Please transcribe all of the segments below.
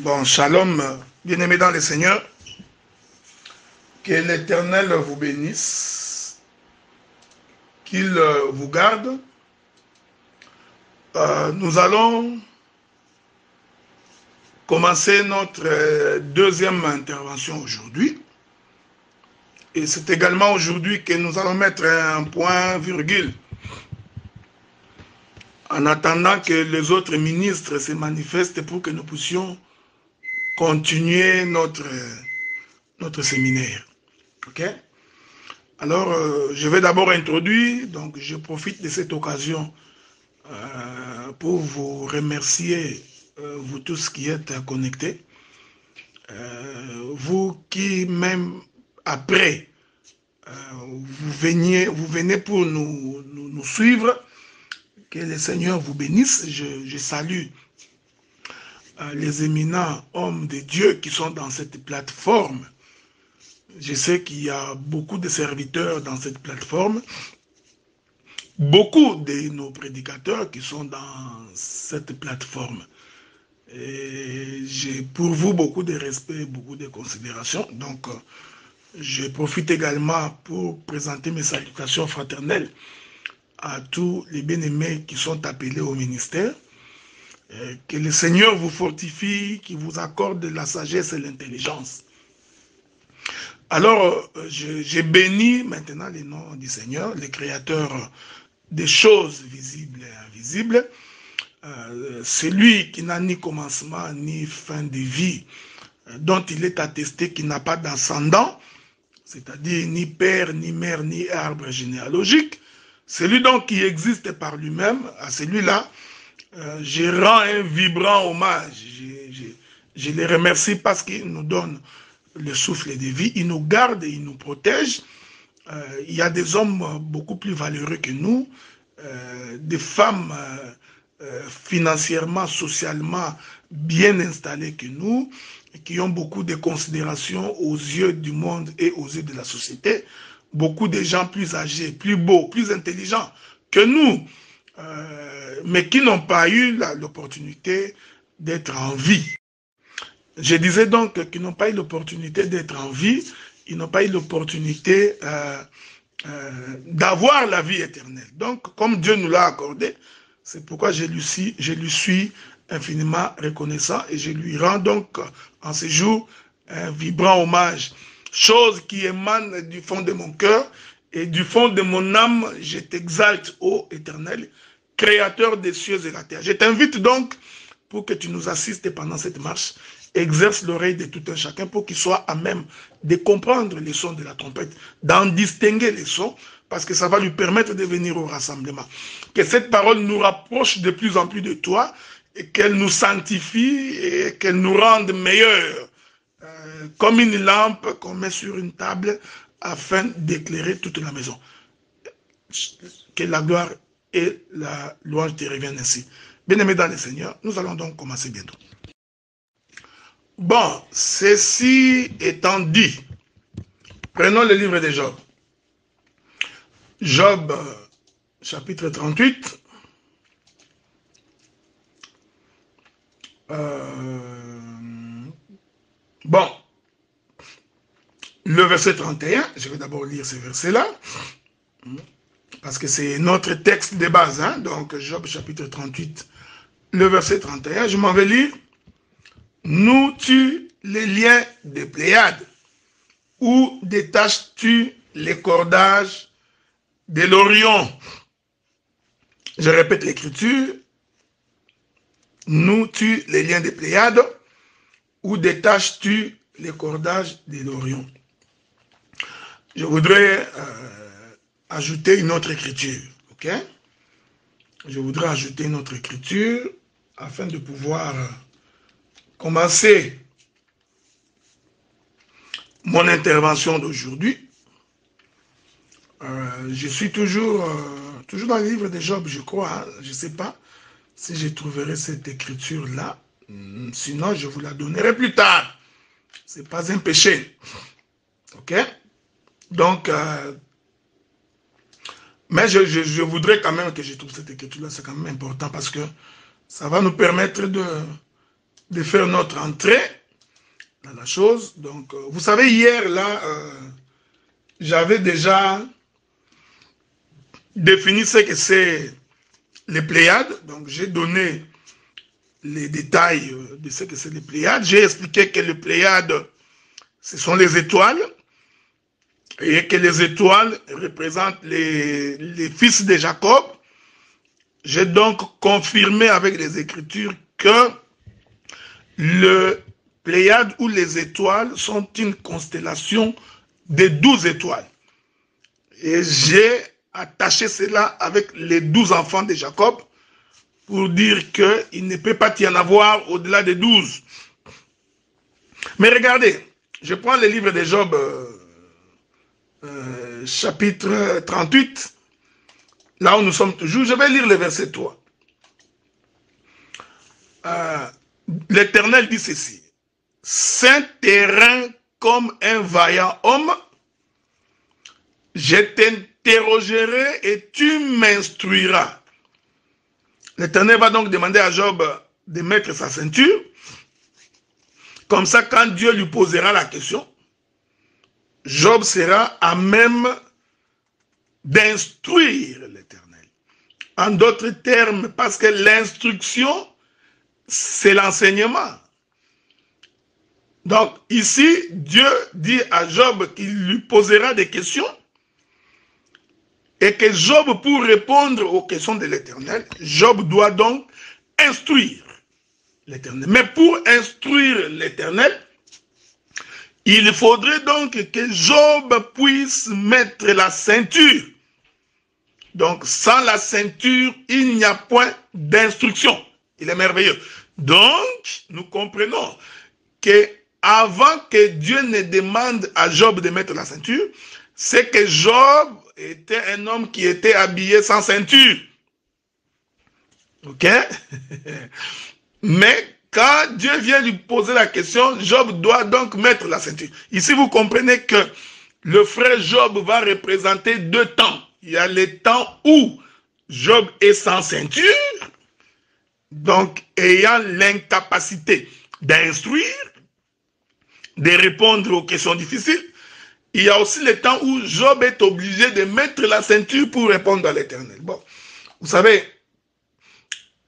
Bon, shalom, bien-aimés dans le Seigneur. Que l'Éternel vous bénisse, qu'il vous garde. Nous allons commencer notre deuxième intervention aujourd'hui. Et c'est également aujourd'hui que nous allons mettre un point virgule en attendant que les autres ministres se manifestent pour que nous puissions continuer notre séminaire. Ok? Alors, je vais d'abord introduire, donc je profite de cette occasion pour vous remercier, vous tous qui êtes connectés, vous qui même après, vous venez pour nous suivre, que le Seigneur vous bénisse. Je salue les éminents hommes de Dieu qui sont dans cette plateforme. Je sais qu'il y a beaucoup de serviteurs dans cette plateforme, beaucoup de nos prédicateurs qui sont dans cette plateforme. Et j'ai pour vous beaucoup de respect, beaucoup de considération. Donc, je profite également pour présenter mes salutations fraternelles à tous les bien-aimés qui sont appelés au ministère. Que le Seigneur vous fortifie, qu'il vous accorde la sagesse et l'intelligence. Alors, j'ai béni maintenant le nom du Seigneur, le Créateur des choses visibles et invisibles. C'est lui qui n'a ni commencement ni fin de vie, dont il est attesté qu'il n'a pas d'ascendant, c'est-à-dire ni père, ni mère, ni arbre généalogique. C'est lui donc qui existe par lui-même. À celui-là, je rends un vibrant hommage. Je les remercie parce qu'il nous donne le souffle de vie, il nous garde, il nous protège. Il y a des hommes beaucoup plus valeureux que nous, des femmes financièrement, socialement bien installées que nous, qui ont beaucoup de considération aux yeux du monde et aux yeux de la société. Beaucoup de gens plus âgés, plus beaux, plus intelligents que nous, mais qui n'ont pas eu l'opportunité d'être en vie. Je disais donc qu'ils n'ont pas eu l'opportunité d'être en vie, ils n'ont pas eu l'opportunité d'avoir la vie éternelle. Donc, comme Dieu nous l'a accordé, c'est pourquoi je lui suis infiniment reconnaissant et je lui rends donc en ce jour un vibrant hommage, chose qui émane du fond de mon cœur et du fond de mon âme. Je t'exalte, ô Éternel, Créateur des cieux et la terre. Je t'invite donc pour que tu nous assistes pendant cette marche. Exerce l'oreille de tout un chacun pour qu'il soit à même de comprendre les sons de la trompette, d'en distinguer les sons, parce que ça va lui permettre de venir au rassemblement. Que cette parole nous rapproche de plus en plus de toi, et qu'elle nous sanctifie, et qu'elle nous rende meilleurs, comme une lampe qu'on met sur une table, afin d'éclairer toute la maison. Que la gloire et la louange te reviennent ainsi. Bien-aimés dans le Seigneur, nous allons donc commencer bientôt. Bon, ceci étant dit, prenons le livre de Job. Job, chapitre 38. Bon, le verset 31, je vais d'abord lire ce verset-là, parce que c'est notre texte de base, hein? Donc Job, chapitre 38, le verset 31, je m'en vais lire. Noues-tu les liens des Pléiades, ou détaches-tu les cordages de l'Orion? Je répète l'écriture. Noues-tu les liens des Pléiades, ou détaches-tu les cordages de l'Orion? Je voudrais ajouter une autre écriture, ok? Je voudrais ajouter une autre écriture afin de pouvoir commencer mon intervention d'aujourd'hui. Je suis toujours dans le livre de Job, je crois. Hein? Je ne sais pas si je trouverai cette écriture-là. Sinon, je vous la donnerai plus tard. Ce n'est pas un péché. Ok? Donc, mais je voudrais quand même que je trouve cette écriture-là. C'est quand même important parce que ça va nous permettre de faire notre entrée dans la chose. Donc, vous savez, hier, là, j'avais déjà défini ce que c'est les Pléiades. Donc, j'ai donné les détails de ce que c'est les Pléiades. J'ai expliqué que les Pléiades, ce sont les étoiles, et que les étoiles représentent les fils de Jacob. J'ai donc confirmé avec les Écritures que le Pléiade ou les étoiles sont une constellation de 12 étoiles. Et j'ai attaché cela avec les 12 enfants de Jacob pour dire qu'il ne peut pas y en avoir au-delà de 12. Mais regardez, je prends le livre de Job, chapitre 38, là où nous sommes toujours. Je vais lire le verset 3. L'Éternel dit ceci: Saint terrain comme un vaillant homme, je t'interrogerai et tu m'instruiras. L'Éternel va donc demander à Job de mettre sa ceinture. Comme ça, quand Dieu lui posera la question, Job sera à même d'instruire l'Éternel. En d'autres termes, parce que l'instruction, c'est l'enseignement. Donc ici, Dieu dit à Job qu'il lui posera des questions et que Job, pour répondre aux questions de l'Éternel, Job doit donc instruire l'Éternel. Mais pour instruire l'Éternel, il faudrait donc que Job puisse mettre la ceinture. Donc, sans la ceinture, il n'y a point d'instruction. Il est merveilleux. Donc, nous comprenons que avant que Dieu ne demande à Job de mettre la ceinture, c'est que Job était un homme qui était habillé sans ceinture. Ok? Mais quand Dieu vient lui poser la question, Job doit donc mettre la ceinture. Ici, vous comprenez que le frère Job va représenter deux temps. Il y a les temps où Job est sans ceinture, donc ayant l'incapacité d'instruire, de répondre aux questions difficiles. Il y a aussi le temps où Job est obligé de mettre la ceinture pour répondre à l'Éternel. Bon, vous savez,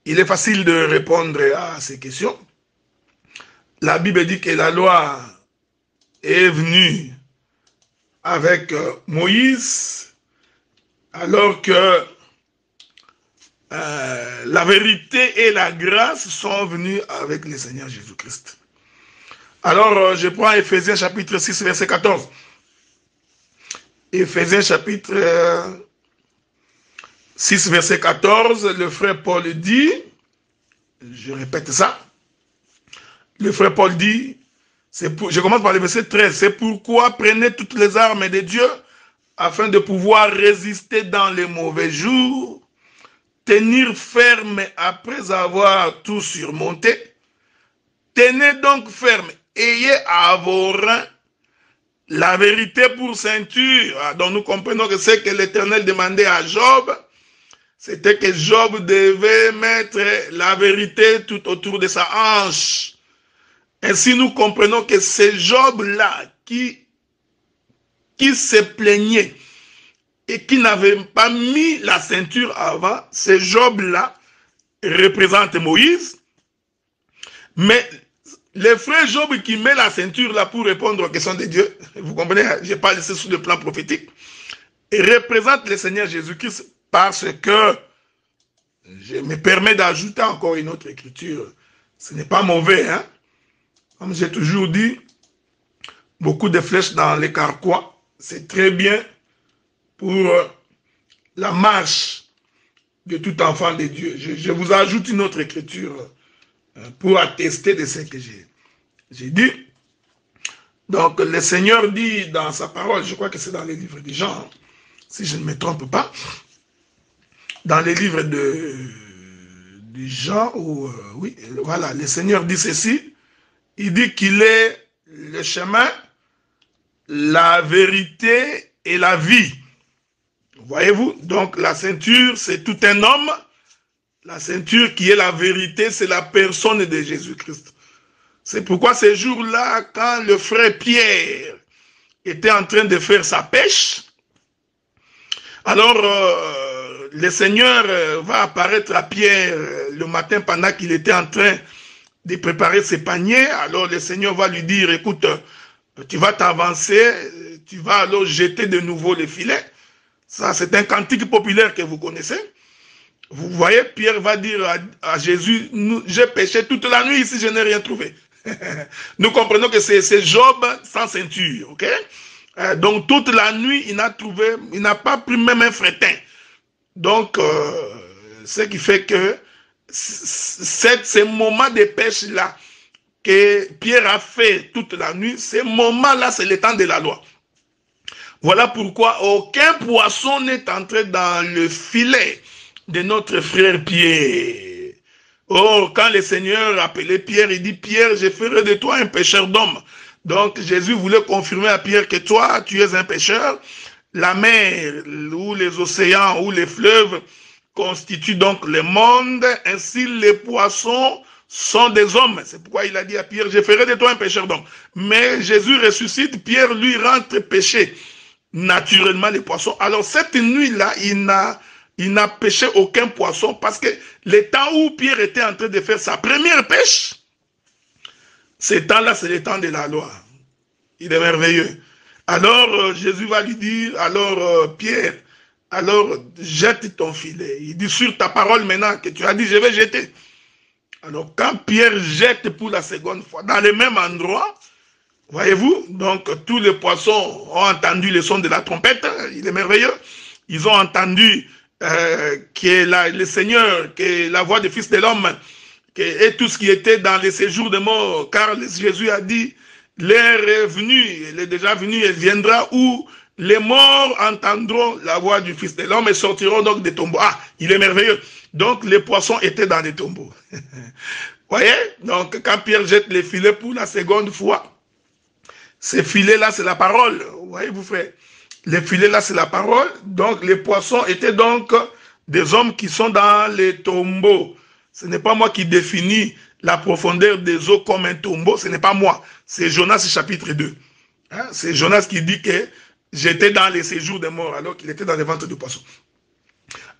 il est facile de répondre à ces questions. La Bible dit que la loi est venue avec Moïse, alors que la vérité et la grâce sont venues avec le Seigneur Jésus-Christ. Alors, je prends Éphésiens chapitre 6, verset 14. Éphésiens chapitre 6, verset 14, le frère Paul dit, je répète ça, le frère Paul dit, je commence par le verset 13, c'est pourquoi prenez toutes les armes de Dieu afin de pouvoir résister dans les mauvais jours, tenir ferme après avoir tout surmonté. Tenez donc ferme, ayez à vos reins la vérité pour ceinture. Donc nous comprenons que ce que l'Éternel demandait à Job, c'était que Job devait mettre la vérité tout autour de sa hanche. Ainsi nous comprenons que c'est Job-là qui se plaignait et qui n'avait pas mis la ceinture avant, c'est Job-là représente Moïse. Mais le frère Job qui met la ceinture là pour répondre aux questions de Dieu, vous comprenez, je parle ici sous le plan prophétique, et représente le Seigneur Jésus-Christ parce que, je me permets d'ajouter encore une autre écriture, ce n'est pas mauvais, hein. Comme j'ai toujours dit, beaucoup de flèches dans les carquois, c'est très bien pour la marche de tout enfant de Dieu. Je vous ajoute une autre écriture pour attester de ce que j'ai dit. Donc, le Seigneur dit dans sa parole, je crois que c'est dans les livres de Jean, si je ne me trompe pas, dans les livres de Jean, oui, voilà, le Seigneur dit ceci, il dit qu'il est le chemin, la vérité et la vie. Voyez-vous, donc la ceinture, c'est tout un homme. La ceinture qui est la vérité, c'est la personne de Jésus-Christ. C'est pourquoi ces jours-là, quand le frère Pierre était en train de faire sa pêche, alors le Seigneur va apparaître à Pierre le matin pendant qu'il était en train de préparer ses paniers. Alors le Seigneur va lui dire, écoute, tu vas t'avancer, tu vas alors jeter de nouveau les filets. Ça, c'est un cantique populaire que vous connaissez. Vous voyez, Pierre va dire à Jésus, j'ai pêché toute la nuit ici, je n'ai rien trouvé. Nous comprenons que c'est Job sans ceinture, ok? Donc toute la nuit, il n'a pas pris même un fretin. Donc, ce qui fait que ces moments de pêche-là que Pierre a fait toute la nuit, ces moments-là, c'est le temps de la loi. Voilà pourquoi aucun poisson n'est entré dans le filet de notre frère Pierre. Or, quand le Seigneur appelait Pierre, il dit, Pierre, je ferai de toi un pêcheur d'hommes. Donc, Jésus voulait confirmer à Pierre que toi, tu es un pêcheur. La mer, ou les océans, ou les fleuves constituent donc le monde. Ainsi, les poissons sont des hommes. C'est pourquoi il a dit à Pierre, je ferai de toi un pêcheur d'hommes. Mais Jésus ressuscite, Pierre lui rentre pêcher naturellement les poissons. Alors, cette nuit-là, il n'a pêché aucun poisson parce que le temps où Pierre était en train de faire sa première pêche, ce temps-là, c'est le temps de la loi. Il est merveilleux. Alors, Jésus va lui dire, alors, Pierre, alors, jette ton filet. Il dit, sur ta parole maintenant que tu as dit, je vais jeter. Alors, quand Pierre jette pour la seconde fois, dans le même endroit, voyez-vous, donc, tous les poissons ont entendu le son de la trompette. Il est merveilleux. Ils ont entendu que le Seigneur, que la voix du Fils de l'homme, et tout ce qui était dans les séjours de mort, car Jésus a dit, l'heure est venue, elle est déjà venue, elle viendra où les morts entendront la voix du Fils de l'homme et sortiront donc des tombeaux. Ah, il est merveilleux. Donc les poissons étaient dans les tombeaux. Voyez? Donc quand Pierre jette les filets pour la seconde fois, ces filets-là, c'est la parole. Voyez-vous, frère? Les filets-là, c'est la parole. Donc les poissons étaient donc des hommes qui sont dans les tombeaux. Ce n'est pas moi qui définis la profondeur des eaux comme un tombeau, ce n'est pas moi. C'est Jonas chapitre 2. Hein? C'est Jonas qui dit que j'étais dans les séjours des morts alors qu'il était dans les ventres du poisson.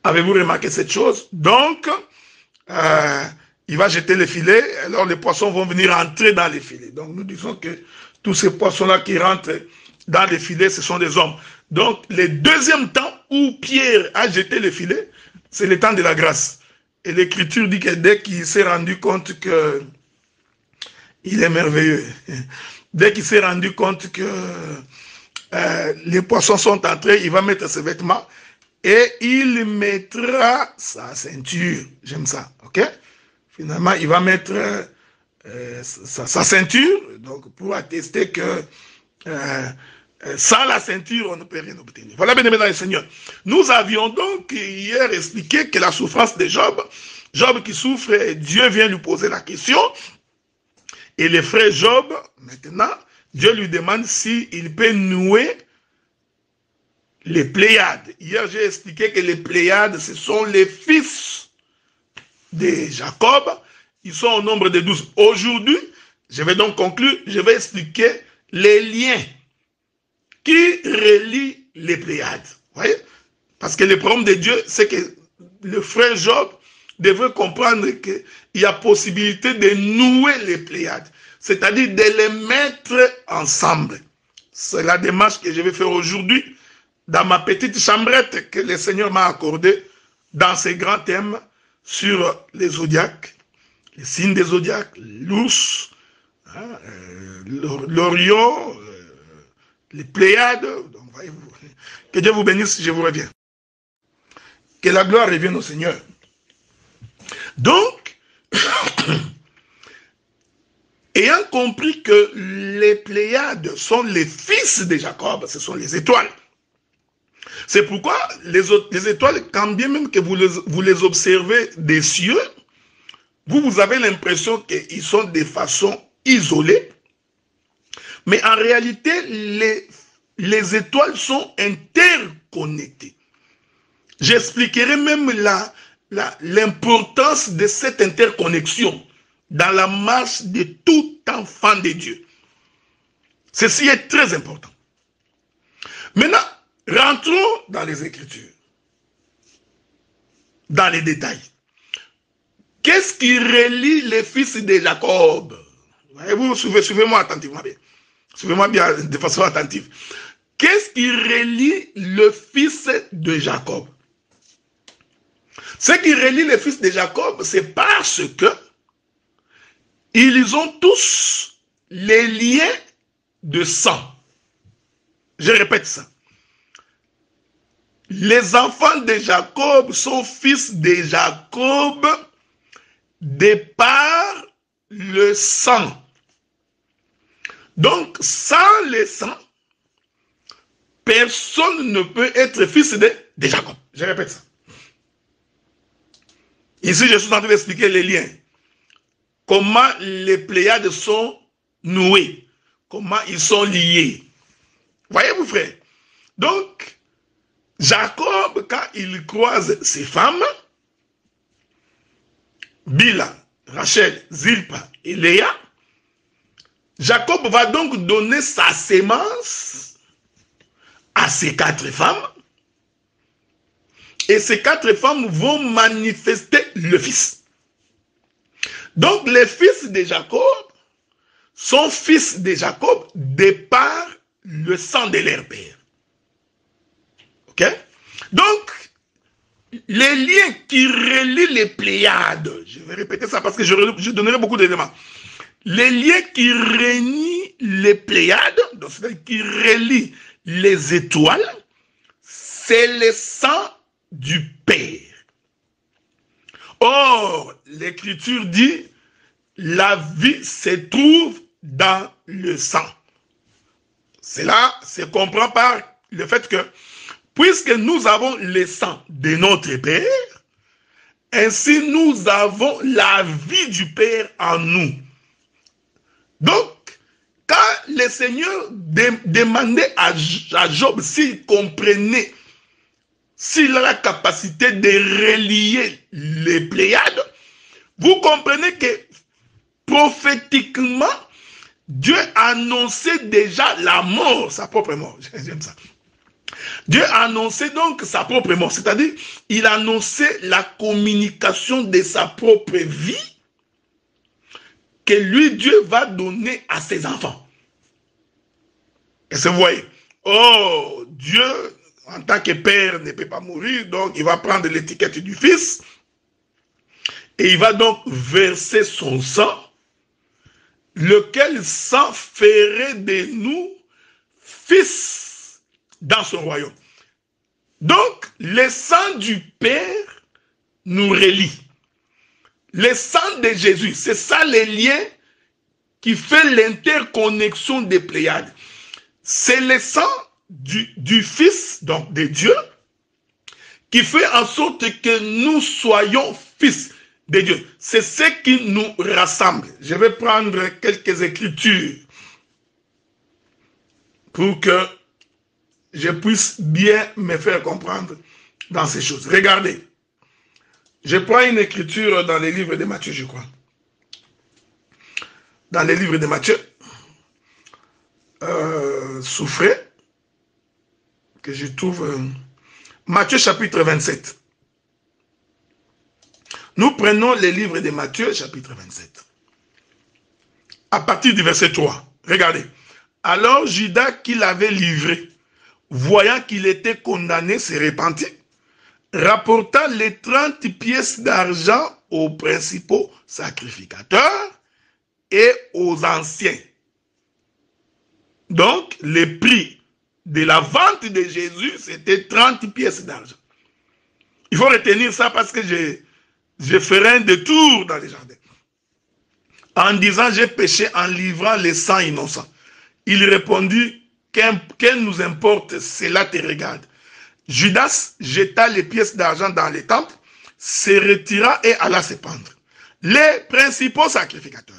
Avez-vous remarqué cette chose? Donc, il va jeter les filets, alors les poissons vont venir entrer dans les filets. Donc nous disons que tous ces poissons-là qui rentrent dans les filets, ce sont des hommes. Donc le deuxième temps où Pierre a jeté les filets, c'est le temps de la grâce. Et l'Écriture dit que dès qu'il s'est rendu compte que il est merveilleux, dès qu'il s'est rendu compte que les poissons sont entrés, il va mettre ses vêtements et il mettra sa ceinture. J'aime ça, ok? Finalement, il va mettre sa ceinture, donc pour attester que sans la ceinture, on ne peut rien obtenir. Voilà, bien aimé dans le Seigneur. Nous avions donc hier expliqué que la souffrance de Job, Job qui souffre, Dieu vient lui poser la question. Et le frère Job, maintenant, Dieu lui demande s'il peut nouer les Pléiades. Hier, j'ai expliqué que les Pléiades, ce sont les fils de Jacob. Ils sont au nombre de 12. Aujourd'hui, je vais donc conclure, je vais expliquer les liens qui relie les Pléiades. Voyez? Parce que le problème de Dieu, c'est que le frère Job devait comprendre qu'il y a possibilité de nouer les Pléiades, c'est-à-dire de les mettre ensemble. C'est la démarche que je vais faire aujourd'hui dans ma petite chambrette que le Seigneur m'a accordée dans ces grands thèmes sur les zodiaques, les signes des zodiaques, l'ours, hein, l'Orion, les Pléiades. Donc, voyez-vous, que Dieu vous bénisse, je vous reviens. Que la gloire revienne au Seigneur. Donc, ayant compris que les Pléiades sont les fils de Jacob, ce sont les étoiles. C'est pourquoi les étoiles, quand bien même que vous les observez des cieux, vous avez l'impression qu'ils sont de façon isolée. Mais en réalité, les étoiles sont interconnectées. J'expliquerai même l'importance de cette interconnexion dans la marche de tout enfant de Dieu. Ceci est très important. Maintenant, rentrons dans les Écritures, dans les détails. Qu'est-ce qui relie les fils de Jacob? Voyez-vous, suivez-moi attentivement bien. Suivez-moi bien de façon attentive. Qu'est-ce qui relie le fils de Jacob? Ce qui relie les fils de Jacob, c'est parce que ils ont tous les liens de sang. Je répète ça. Les enfants de Jacob sont fils de Jacob de par le sang. Donc, sans le sang, personne ne peut être fils de Jacob. Je répète ça. Ici, je suis en train d'expliquer les liens. Comment les Pléiades sont nouées. Comment ils sont liés. Voyez-vous, frère? Donc, Jacob, quand il croise ses femmes, Bila, Rachel, Zilpa et Léa, Jacob va donc donner sa sémence à ces 4 femmes. Et ces 4 femmes vont manifester le fils. Donc les fils de Jacob sont fils de Jacob de par le sang de leur père. Ok? Donc, les liens qui relient les Pléiades, je vais répéter ça parce que je donnerai beaucoup d'éléments. Les liens qui relient les Pléiades, donc c'est-à-dire qui relient les étoiles, c'est le sang du Père. Or, l'Écriture dit, la vie se trouve dans le sang. Cela se comprend par le fait que, puisque nous avons le sang de notre Père, ainsi nous avons la vie du Père en nous. Donc, quand le Seigneur demandait à Job s'il comprenait, s'il a la capacité de relier les Pléiades, vous comprenez que prophétiquement, Dieu annonçait déjà la mort, sa propre mort. J'aime ça. Dieu annonçait donc sa propre mort, c'est-à-dire il annonçait la communication de sa propre vie que lui, Dieu, va donner à ses enfants. Et vous voyez, oh, Dieu, en tant que père, ne peut pas mourir, donc il va prendre l'étiquette du fils et il va donc verser son sang, lequel sang ferait de nous fils dans son royaume. Donc, le sang du Père nous relie. Le sang de Jésus, c'est ça le lien qui fait l'interconnexion des Pléiades. C'est le sang du Fils, donc de Dieu, qui fait en sorte que nous soyons fils de Dieu. C'est ce qui nous rassemble. Je vais prendre quelques écritures pour que je puisse bien me faire comprendre dans ces choses. Regardez. Je prends une écriture dans les livres de Matthieu, je crois. Dans les livres de Matthieu, souffrez, que je trouve Matthieu chapitre 27. Nous prenons les livres de Matthieu chapitre 27. À partir du verset 3. Regardez. Alors Judas qui l'avait livré, voyant qu'il était condamné, se repentit, rapporta les 30 pièces d'argent aux principaux sacrificateurs et aux anciens. Donc, le prix de la vente de Jésus, c'était 30 pièces d'argent. Il faut retenir ça parce que je ferai un détour dans les jardins. En disant, j'ai péché en livrant les sangs innocents. Il répondit, qu'elle nous importe, cela te regarde. Judas jeta les pièces d'argent dans les temples, se retira et alla se pendre. Les principaux sacrificateurs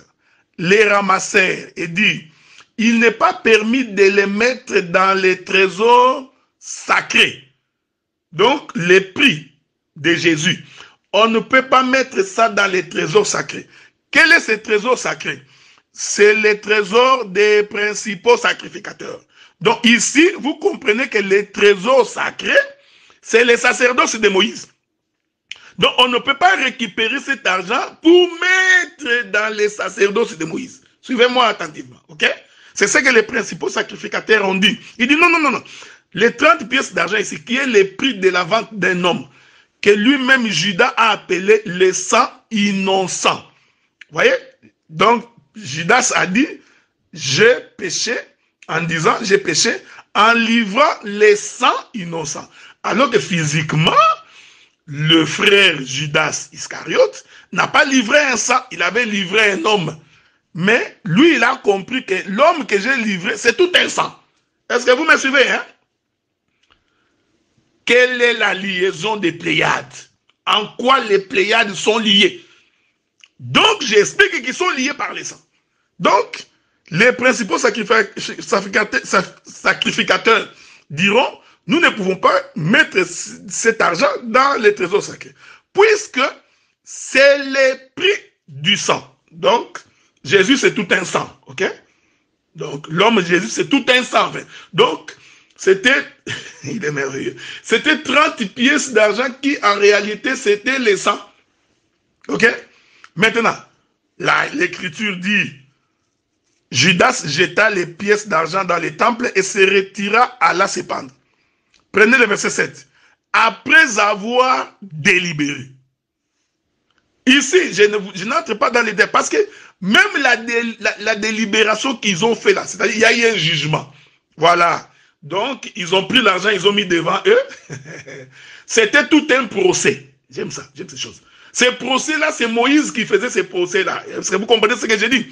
les ramassèrent et dirent, il n'est pas permis de les mettre dans les trésors sacrés. Donc, les prix de Jésus, on ne peut pas mettre ça dans les trésors sacrés, Quel est ce trésor sacré? C'est le trésor des principaux sacrificateurs. Donc ici, vous comprenez que les trésors sacrés, c'est le sacerdoce de Moïse. Donc on ne peut pas récupérer cet argent pour mettre dans les sacerdoces de Moïse. Suivez-moi attentivement, ok? C'est ce que les principaux sacrificateurs ont dit. Ils disent non, non, non, non. Les 30 pièces d'argent ici, qui est le prix de la vente d'un homme, que lui-même Judas a appelé le sang innocent. Vous voyez? Donc, Judas a dit, j'ai péché, en disant, j'ai péché, en livrant les sang innocents. Alors que physiquement, le frère Judas Iscariote n'a pas livré un sang, il avait livré un homme. Mais lui, il a compris que l'homme que j'ai livré, c'est tout un sang. Est-ce que vous me suivez, hein? Quelle est la liaison des Pléiades? En quoi les Pléiades sont liées? Donc, j'explique qu'ils sont liés par les sangs. Donc, les principaux sacrificateurs diront, nous ne pouvons pas mettre cet argent dans les trésors sacrés, puisque c'est le prix du sang. Donc, Jésus, c'est tout un sang, ok? Donc, l'homme Jésus, c'est tout un sang. Donc, c'était, il est merveilleux, c'était 30 pièces d'argent qui, en réalité, c'était les sangs. Ok? Maintenant, l'écriture dit, Judas jeta les pièces d'argent dans les temples et se retira à la se pendre. Prenez le verset 7. Après avoir délibéré. Ici, je n'entre pas dans les détails parce que même la délibération qu'ils ont fait là, c'est-à-dire il y a eu un jugement. Voilà. Donc, ils ont pris l'argent, ils ont mis devant eux. C'était tout un procès. J'aime ça, j'aime ces choses. Ces procès-là, c'est Moïse qui faisait ces procès-là. Est-ce que vous comprenez ce que j'ai dit?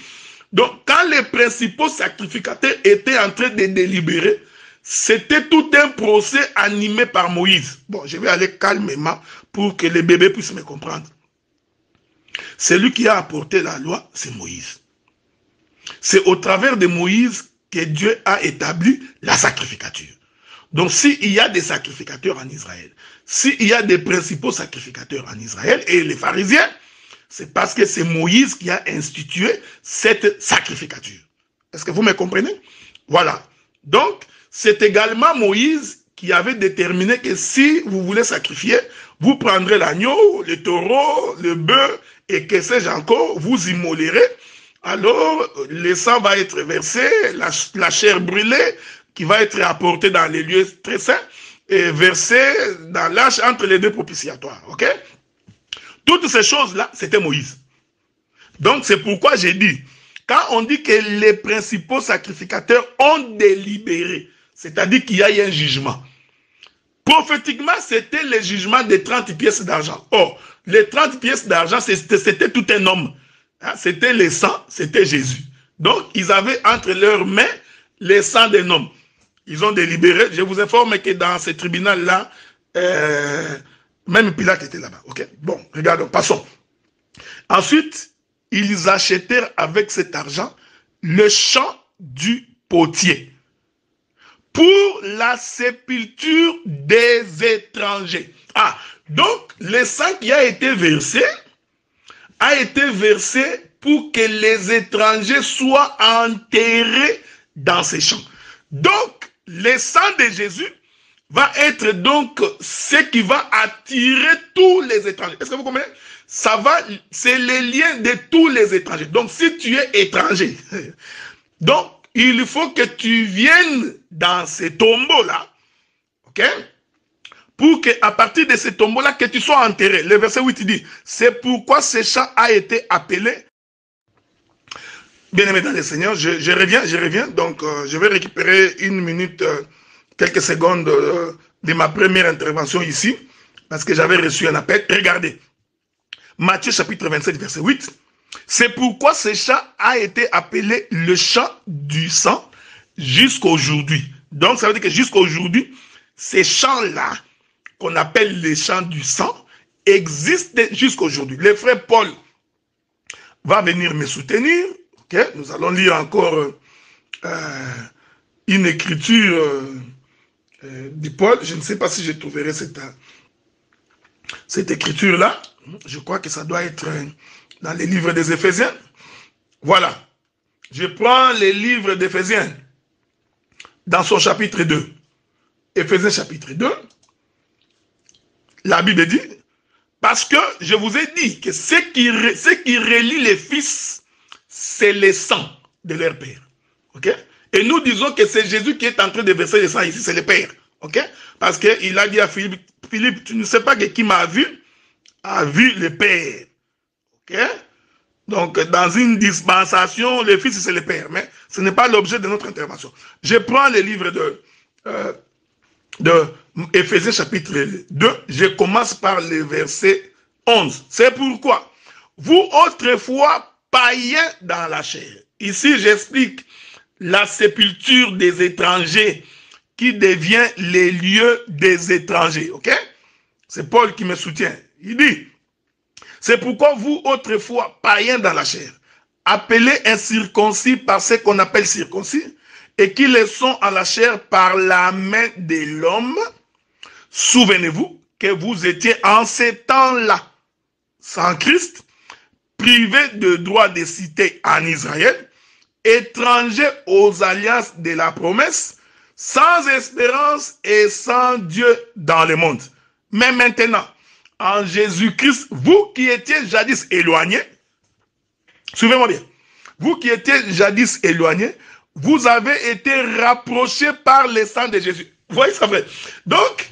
Donc, quand les principaux sacrificateurs étaient en train de délibérer, c'était tout un procès animé par Moïse. Bon, je vais aller calmement pour que les bébés puissent me comprendre. Celui qui a apporté la loi, c'est Moïse. C'est au travers de Moïse que Dieu a établi la sacrificature. Donc, s'il y a des sacrificateurs en Israël, s'il y a des principaux sacrificateurs en Israël et les pharisiens, c'est parce que c'est Moïse qui a institué cette sacrificature. Est-ce que vous me comprenez? Voilà. Donc, c'est également Moïse qui avait déterminé que si vous voulez sacrifier, vous prendrez l'agneau, le taureau, le bœuf et que sais-je encore, vous immolerez. Alors, le sang va être versé, la chair brûlée qui va être apportée dans les lieux très saints et versée dans l'arche entre les deux propitiatoires. Ok? Toutes ces choses-là, c'était Moïse. Donc, c'est pourquoi j'ai dit, quand on dit que les principaux sacrificateurs ont délibéré, c'est-à-dire qu'il y a eu un jugement. Prophétiquement, c'était le jugement des 30 pièces d'argent. Or, les 30 pièces d'argent, c'était tout un homme. C'était le sang, c'était Jésus. Donc, ils avaient entre leurs mains le sang d'un homme. Ils ont délibéré. Je vous informe que dans ce tribunal-là, même Pilate était là-bas. Ok? Bon, regardons, passons. Ensuite, ils achetèrent avec cet argent le champ du potier pour la sépulture des étrangers. Ah, donc le sang qui a été versé pour que les étrangers soient enterrés dans ces champs. Donc, le sang de Jésus va être donc ce qui va attirer tous les étrangers. Est-ce que vous comprenez? C'est le lien de tous les étrangers. Donc, si tu es étranger, donc, il faut que tu viennes dans ces tombeaux-là, ok? Pour qu'à partir de ces tombeaux-là, que tu sois enterré. Le verset 8 dit, c'est pourquoi ce champ a été appelé. Bien-aimé dans le Seigneur, je reviens. Donc, je vais récupérer une minute, quelques secondes de ma première intervention ici, parce que j'avais reçu un appel. Regardez, Matthieu chapitre 27, verset 8. C'est pourquoi ce champ a été appelé le champ du sang jusqu'à aujourd'hui. Donc, ça veut dire que jusqu'à aujourd'hui, ces champs-là, qu'on appelle les champs du sang, existent jusqu'à aujourd'hui. Le frère Paul va venir me soutenir. Okay? Nous allons lire encore une écriture du Paul. Je ne sais pas si je trouverai cette écriture-là. Je crois que ça doit être dans les livres des Éphésiens. Voilà. Je prends les livres d'Éphésiens dans son chapitre 2. Éphésiens chapitre 2. La Bible dit, parce que je vous ai dit que ce qui relie les fils, c'est le sang de leur père. Ok? Et nous disons que c'est Jésus qui est en train de verser le sang ici, c'est le père. Ok? Parce qu'il a dit à Philippe, Philippe, tu ne sais pas que qui m'a vu, a vu le père. Ok? Donc, dans une dispensation, le fils, c'est le père. Mais ce n'est pas l'objet de notre intervention. Je prends le livre de Éphésiens chapitre 2. Je commence par le verset 11. C'est pourquoi, vous autrefois païens dans la chair. Ici, j'explique la sépulture des étrangers qui devient les lieux des étrangers. Ok? C'est Paul qui me soutient. Il dit, c'est pourquoi vous, autrefois, païens dans la chair, appelés incirconcis par ce qu'on appelle circoncis, et qui le sont à la chair par la main de l'homme, souvenez-vous que vous étiez en ces temps-là, sans Christ, privés de droit de cité en Israël, étrangers aux alliances de la promesse, sans espérance et sans Dieu dans le monde. Mais maintenant, en Jésus-Christ, vous qui étiez jadis éloignés, suivez-moi bien, vous qui étiez jadis éloignés, vous avez été rapprochés par le sang de Jésus. Vous voyez ça, frère? Donc,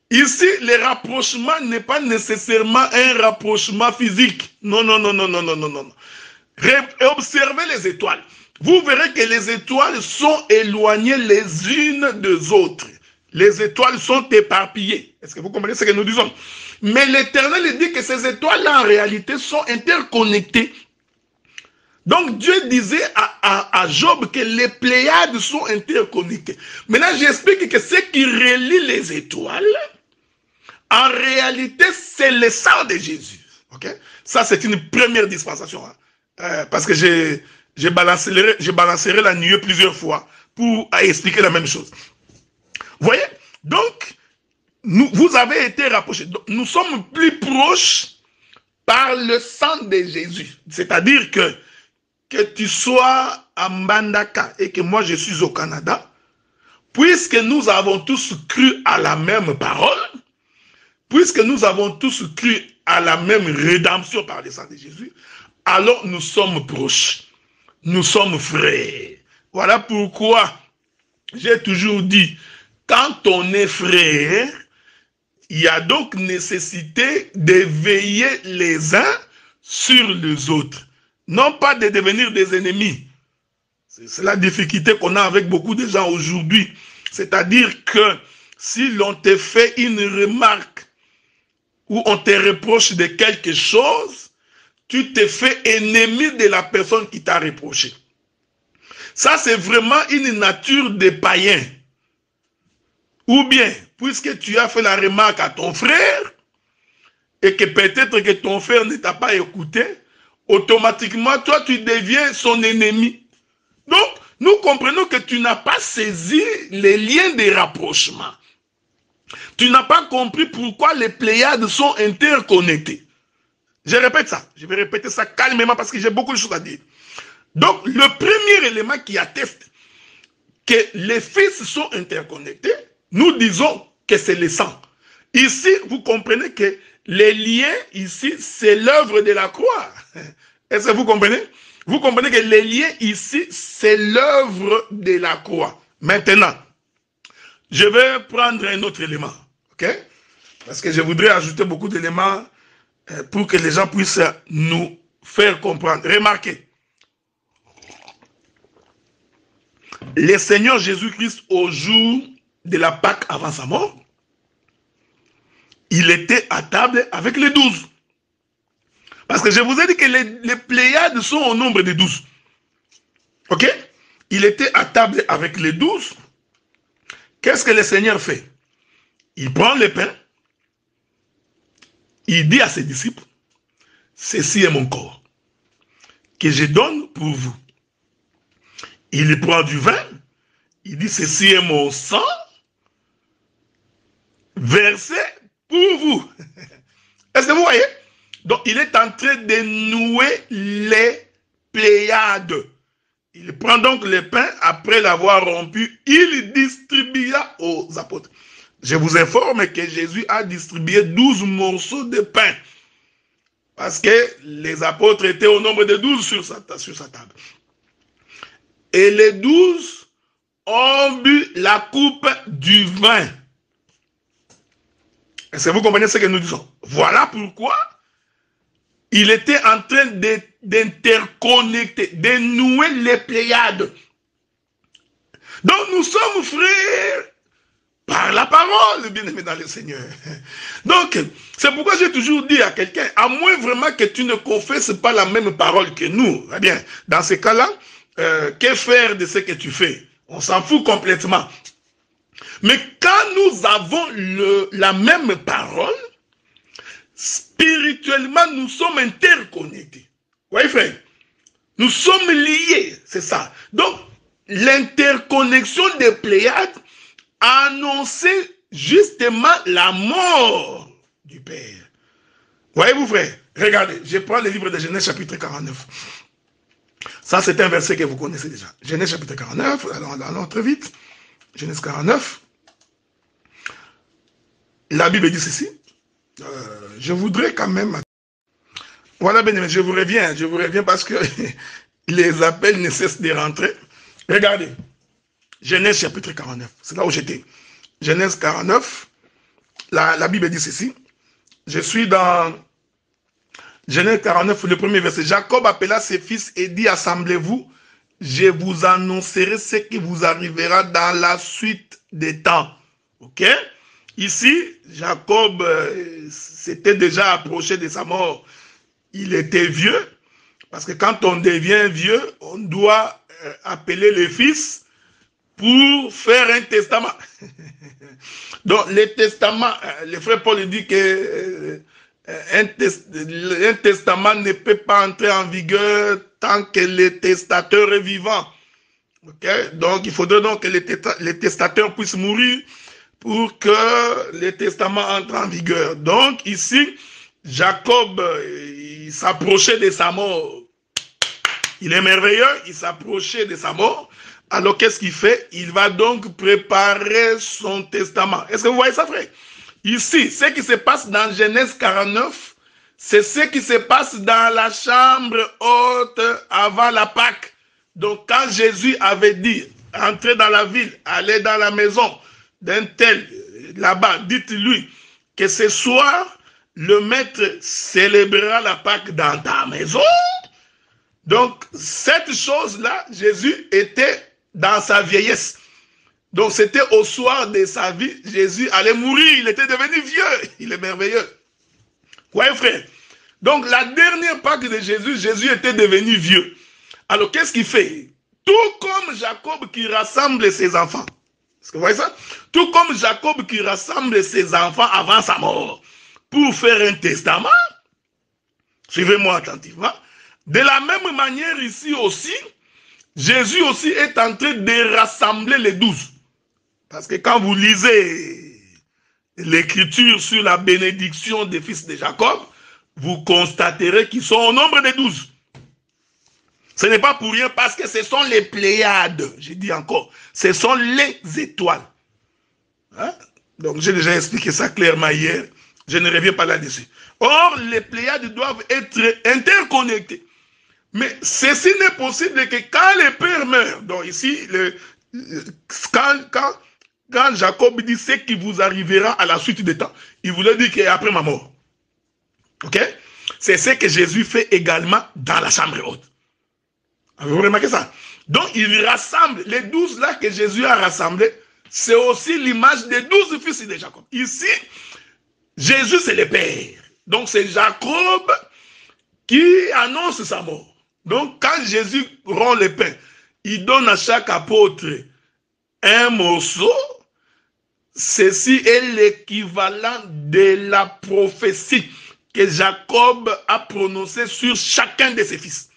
ici, le rapprochement n'est pas nécessairement un rapprochement physique. Non, non, non, non, non, non, non, non. Observez les étoiles. Vous verrez que les étoiles sont éloignées les unes des autres. Les étoiles sont éparpillées. Est-ce que vous comprenez ce que nous disons? Mais l'Éternel dit que ces étoiles-là, en réalité, sont interconnectées. Donc, Dieu disait à Job que les Pléiades sont interconnectées. Maintenant, j'explique que ce qui relie les étoiles, en réalité, c'est le sang de Jésus. Okay? Ça, c'est une première dispensation. Hein? Parce que je balancerai la nuée plusieurs fois pour expliquer la même chose. Vous voyez? Donc, vous avez été rapprochés. Donc, nous sommes plus proches par le sang de Jésus. C'est-à-dire que tu sois à Mbandaka et que moi je suis au Canada, puisque nous avons tous cru à la même parole, puisque nous avons tous cru à la même rédemption par le sang de Jésus, alors nous sommes proches. Nous sommes frères. Voilà pourquoi j'ai toujours dit, quand on est frère, il y a donc nécessité de veiller les uns sur les autres. Non pas de devenir des ennemis. C'est la difficulté qu'on a avec beaucoup de gens aujourd'hui. C'est-à-dire que si l'on te fait une remarque ou on te reproche de quelque chose, tu te fais ennemi de la personne qui t'a reproché. Ça, c'est vraiment une nature de païen. Ou bien, puisque tu as fait la remarque à ton frère, et que peut-être que ton frère ne t'a pas écouté, automatiquement, toi, tu deviens son ennemi. Donc, nous comprenons que tu n'as pas saisi les liens de rapprochement. Tu n'as pas compris pourquoi les Pléiades sont interconnectées. Je répète ça. Je vais répéter ça calmement parce que j'ai beaucoup de choses à dire. Donc, le premier élément qui atteste que les fils sont interconnectés, nous disons que c'est le sang. Ici, vous comprenez que les liens, ici, c'est l'œuvre de la croix. Est-ce que vous comprenez? Vous comprenez que les liens, ici, c'est l'œuvre de la croix. Maintenant, je vais prendre un autre élément. Ok? Parce que je voudrais ajouter beaucoup d'éléments pour que les gens puissent nous faire comprendre. Remarquez. Le Seigneur Jésus-Christ, au jour de la Pâque avant sa mort, il était à table avec les 12. Parce que je vous ai dit que les Pléiades sont au nombre de 12. Ok? Il était à table avec les 12. Qu'est-ce que le Seigneur fait? Il prend le pain. Il dit à ses disciples, ceci est mon corps, que je donne pour vous. Il prend du vin. Il dit, ceci est mon sang, versé pour vous. Est-ce que vous voyez? Donc, il est en train de nouer les Pléiades. Il prend donc le pain, après l'avoir rompu, il distribua aux apôtres. Je vous informe que Jésus a distribué 12 morceaux de pain. Parce que les apôtres étaient au nombre de 12 sur sa table. Et les 12 ont bu la coupe du vin. Est-ce que vous comprenez ce que nous disons? Voilà pourquoi il était en train d'interconnecter, de nouer les Pléiades. Donc nous sommes frères par la parole, bien-aimé dans le Seigneur. Donc, c'est pourquoi j'ai toujours dit à quelqu'un, à moins vraiment que tu ne confesses pas la même parole que nous, eh bien, dans ces cas-là, que faire de ce que tu fais? On s'en fout complètement. Mais quand nous avons la même parole, spirituellement, nous sommes interconnectés. Vous voyez, frère? Nous sommes liés, c'est ça. Donc, l'interconnexion des Pléiades annonçait justement la mort du Père. Voyez-vous, frère? Regardez, je prends le livre de Genèse chapitre 49. Ça, c'est un verset que vous connaissez déjà. Genèse chapitre 49, allons très vite. Genèse 49. La Bible dit ceci. Je voudrais quand même... Voilà, bien aimé, je vous reviens parce que les appels ne cessent de rentrer. Regardez, Genèse chapitre 49, c'est là où j'étais. Genèse 49, la Bible dit ceci. Je suis dans Genèse 49, le premier verset. Jacob appela ses fils et dit, assemblez-vous, je vous annoncerai ce qui vous arrivera dans la suite des temps. Ok? Ici, Jacob s'était déjà approché de sa mort. Il était vieux, parce que quand on devient vieux, on doit appeler les fils pour faire un testament. Donc, le testament, le frère Paul dit que un testament ne peut pas entrer en vigueur tant que le testateur est vivant. Okay? Donc, il faudrait donc que le testateur puisse mourir pour que le testament entre en vigueur. Donc, ici, Jacob, il s'approchait de sa mort. Il est merveilleux, il s'approchait de sa mort. Alors, qu'est-ce qu'il fait? Il va donc préparer son testament. Est-ce que vous voyez ça, frère? Ici, ce qui se passe dans Genèse 49, c'est ce qui se passe dans la chambre haute avant la Pâque. Donc, quand Jésus avait dit, entrez dans la ville, allez dans la maison d'un tel, là-bas, dites-lui que ce soir, le maître célébrera la Pâque dans ta maison. Donc, cette chose-là, Jésus était dans sa vieillesse. Donc, c'était au soir de sa vie, Jésus allait mourir, il était devenu vieux. Il est merveilleux. Oui, frère. Donc, la dernière Pâque de Jésus, Jésus était devenu vieux. Alors, qu'est-ce qu'il fait? Tout comme Jacob qui rassemble ses enfants. Est-ce que vous voyez ça? Tout comme Jacob qui rassemble ses enfants avant sa mort pour faire un testament. Suivez-moi attentivement. De la même manière ici aussi, Jésus aussi est en train de rassembler les 12. Parce que quand vous lisez l'écriture sur la bénédiction des fils de Jacob, vous constaterez qu'ils sont au nombre de 12. Ce n'est pas pour rien parce que ce sont les Pléiades, je dis encore, ce sont les étoiles. Hein? Donc j'ai déjà expliqué ça clairement hier, je ne reviens pas là-dessus. Or, les Pléiades doivent être interconnectées. Mais ceci n'est possible que quand le Père meurt, donc ici, quand Jacob dit ce qui vous arrivera à la suite des temps, il voulait dire qu'après ma mort. Ok? C'est ce que Jésus fait également dans la chambre haute. Avez-vous remarqué ça? Donc, il rassemble, les 12 là que Jésus a rassemblés, c'est aussi l'image des 12 fils de Jacob. Ici, Jésus c'est le Père. Donc, c'est Jacob qui annonce sa mort. Donc, quand Jésus rend le pain, il donne à chaque apôtre un morceau. Ceci est l'équivalent de la prophétie que Jacob a prononcée sur chacun de ses fils.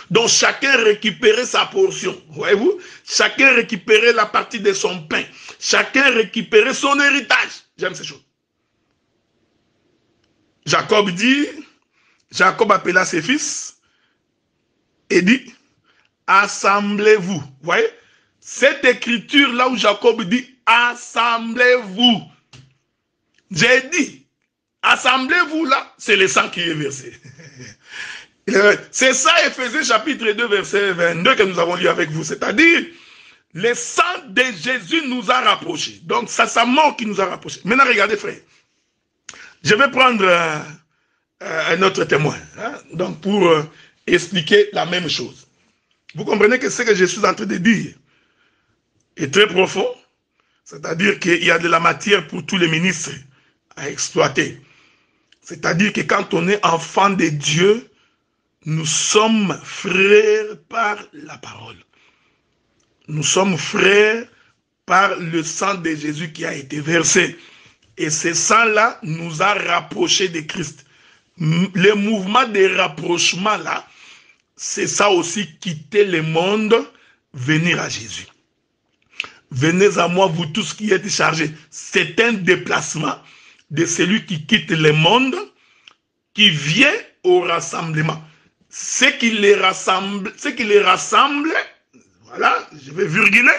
Donc, chacun récupérait sa portion. Voyez-vous? Chacun récupérait la partie de son pain. Chacun récupérait son héritage. J'aime ces choses. Jacob appela ses fils et dit, assemblez-vous. Vous voyez, cette écriture-là où Jacob dit, assemblez-vous. J'ai dit, assemblez-vous là, c'est le sang qui est versé. C'est ça, Éphésiens chapitre 2, verset 22 que nous avons lu avec vous. C'est-à-dire, le sang de Jésus nous a rapprochés. Donc, c'est sa mort qui nous a rapprochés. Maintenant, regardez, frère. Je vais prendre un autre témoin. Hein, donc, pour expliquer la même chose. Vous comprenez que ce que je suis en train de dire est très profond. C'est-à-dire qu'il y a de la matière pour tous les ministres à exploiter. C'est-à-dire que quand on est enfant de Dieu, nous sommes frères par la parole. Nous sommes frères par le sang de Jésus qui a été versé. Et ce sang-là nous a rapprochés de Christ. Le mouvement de rapprochement là, c'est ça aussi, quitter le monde, venir à Jésus. Venez à moi, vous tous qui êtes chargés. C'est un déplacement de celui qui quitte le monde, qui vient au rassemblement. Ce qui les rassemble, voilà, je vais virguler,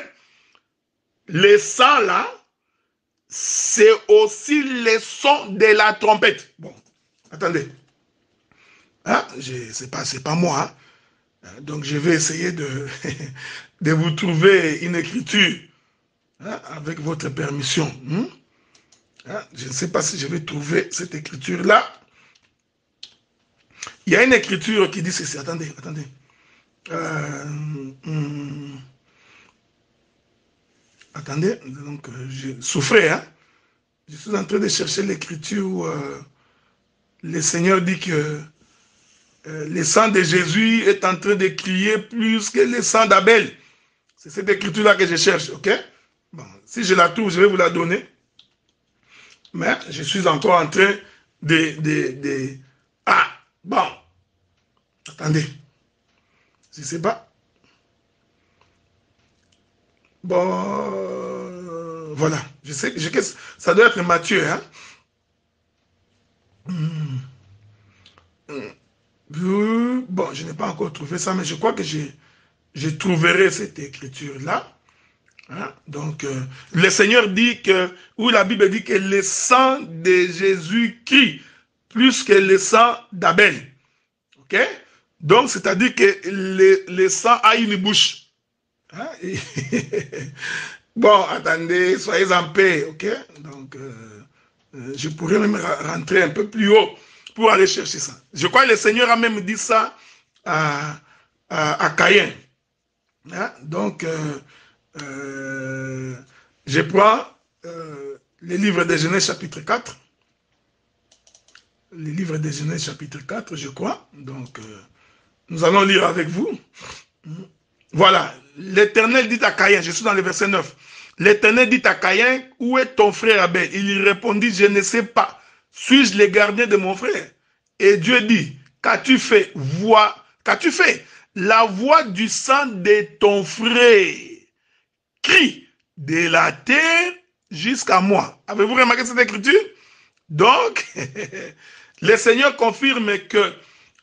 le sang là, c'est aussi le son de la trompette. Bon, attendez. Hein, c'est pas moi. Hein. Donc je vais essayer de, de vous trouver une écriture, hein, avec votre permission. Hein, je ne sais pas si je vais trouver cette écriture-là. Il y a une écriture qui dit ceci. Attendez. Attendez, donc je souffrais, hein. Je suis en train de chercher l'écriture où le Seigneur dit que le sang de Jésus est en train de crier plus que le sang d'Abel. C'est cette écriture-là que je cherche, ok? Bon, si je la trouve, je vais vous la donner. Mais je suis encore en train de... Ah, bon. Attendez. Je ne sais pas. Bon, voilà. Je sais que ça doit être Matthieu, hein? Bon, je n'ai pas encore trouvé ça, mais je crois que je trouverai cette écriture-là. Hein? Donc, le Seigneur dit que, ou la Bible dit que le sang de Jésus crie plus que le sang d'Abel. Ok? Donc, c'est-à-dire que le sang a une bouche. Hein? Bon, attendez, soyez en paix, ok? Donc, je pourrais même rentrer un peu plus haut pour aller chercher ça. Je crois que le Seigneur a même dit ça à Caïn. Hein? Donc, je prends le livre de Genèse chapitre 4. Le livre de Genèse chapitre 4, je crois. Donc, nous allons lire avec vous. Voilà. L'Éternel dit à Caïn, je suis dans le verset 9. L'Éternel dit à Caïn, où est ton frère Abel? Il lui répondit, je ne sais pas. Suis-je le gardien de mon frère? Et Dieu dit, qu'as-tu fait? Qu'as-tu fait? La voix du sang de ton frère crie de la terre jusqu'à moi. Avez-vous remarqué cette écriture? Donc, le Seigneur confirme que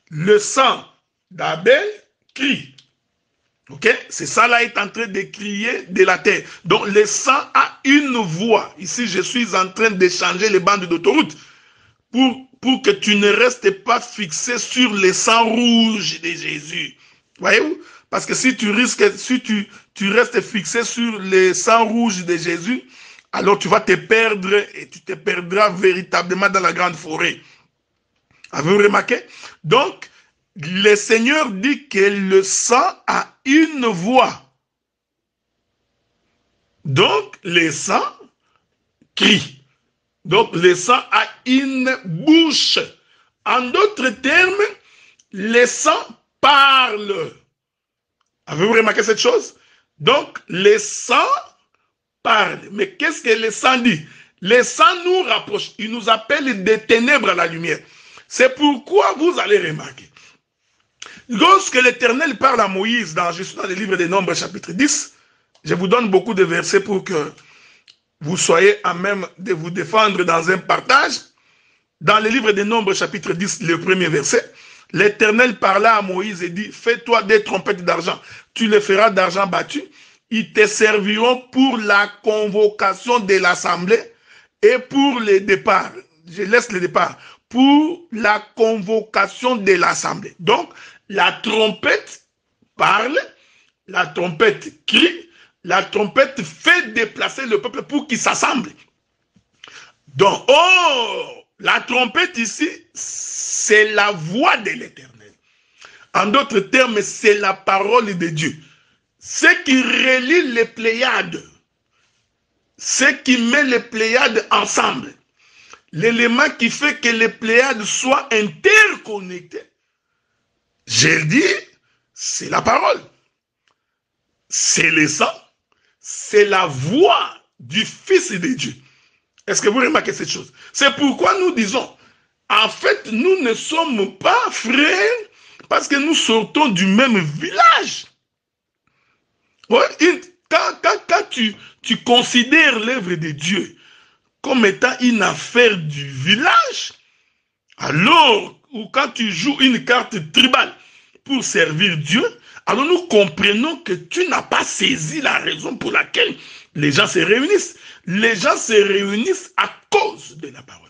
le sang d'Abel crie. Ok? C'est ça là est en train de crier de la terre. Donc le sang a une voix. Ici, je suis en train de changer les bandes d'autoroute pour que tu ne restes pas fixé sur le sang rouge de Jésus. Voyez-vous? Parce que si tu restes fixé sur le sang rouge de Jésus, alors tu vas te perdre et tu te perdras véritablement dans la grande forêt. Avez-vous remarqué? Donc, le Seigneur dit que le sang a une voix. Donc, le sang crie. Donc, le sang a une bouche. En d'autres termes, le sang parle. Avez-vous remarqué cette chose? Donc, le sang parle. Mais qu'est-ce que le sang dit? Le sang nous rapproche. Il nous appelle des ténèbres à la lumière. C'est pourquoi vous allez remarquer. Lorsque l'Éternel parle à Moïse, je suis dans le livre des Nombres, chapitre 10, je vous donne beaucoup de versets pour que vous soyez à même de vous défendre dans un partage. Dans le livre des Nombres, chapitre 10, le premier verset, l'Éternel parla à Moïse et dit, fais-toi des trompettes d'argent, tu les feras d'argent battu, ils te serviront pour la convocation de l'assemblée et pour les départs. Je laisse le départ. Pour la convocation de l'assemblée. Donc, la trompette parle, la trompette crie, la trompette fait déplacer le peuple pour qu'il s'assemble. Donc, la trompette ici, c'est la voix de l'Éternel. En d'autres termes, c'est la parole de Dieu. Ce qui relie les Pléiades, ce qui met les Pléiades ensemble, l'élément qui fait que les Pléiades soient interconnectées, j'ai dit, c'est la parole. C'est le sang, c'est la voix du Fils de Dieu. Est-ce que vous remarquez cette chose? C'est pourquoi nous disons, en fait, nous ne sommes pas frères parce que nous sortons du même village. Ouais, quand tu considères l'œuvre de Dieu comme étant une affaire du village, alors, ou quand tu joues une carte tribale pour servir Dieu, alors nous comprenons que tu n'as pas saisi la raison pour laquelle les gens se réunissent. Les gens se réunissent à cause de la parole.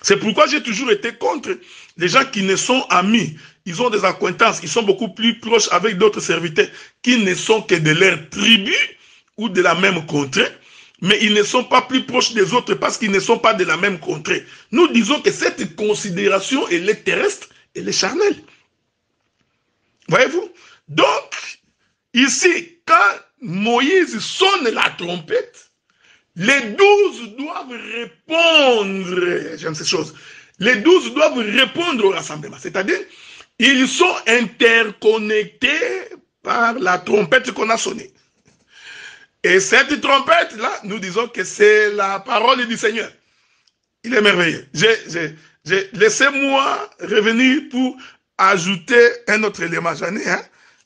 C'est pourquoi j'ai toujours été contre les gens qui ne sont amis. Ils ont des acquaintances, ils sont beaucoup plus proches avec d'autres serviteurs qui ne sont que de leur tribu ou de la même contrée, mais ils ne sont pas plus proches des autres parce qu'ils ne sont pas de la même contrée. Nous disons que cette considération, elle est terrestre, elle est charnelle. Voyez-vous? Donc, ici, quand Moïse sonne la trompette, les 12 doivent répondre. J'aime ces choses. Les 12 doivent répondre au rassemblement. C'est-à-dire, ils sont interconnectés par la trompette qu'on a sonnée. Et cette trompette-là, nous disons que c'est la parole du Seigneur. Il est merveilleux. Laissez-moi revenir pour ajouter un autre élément. J'en ai, hein?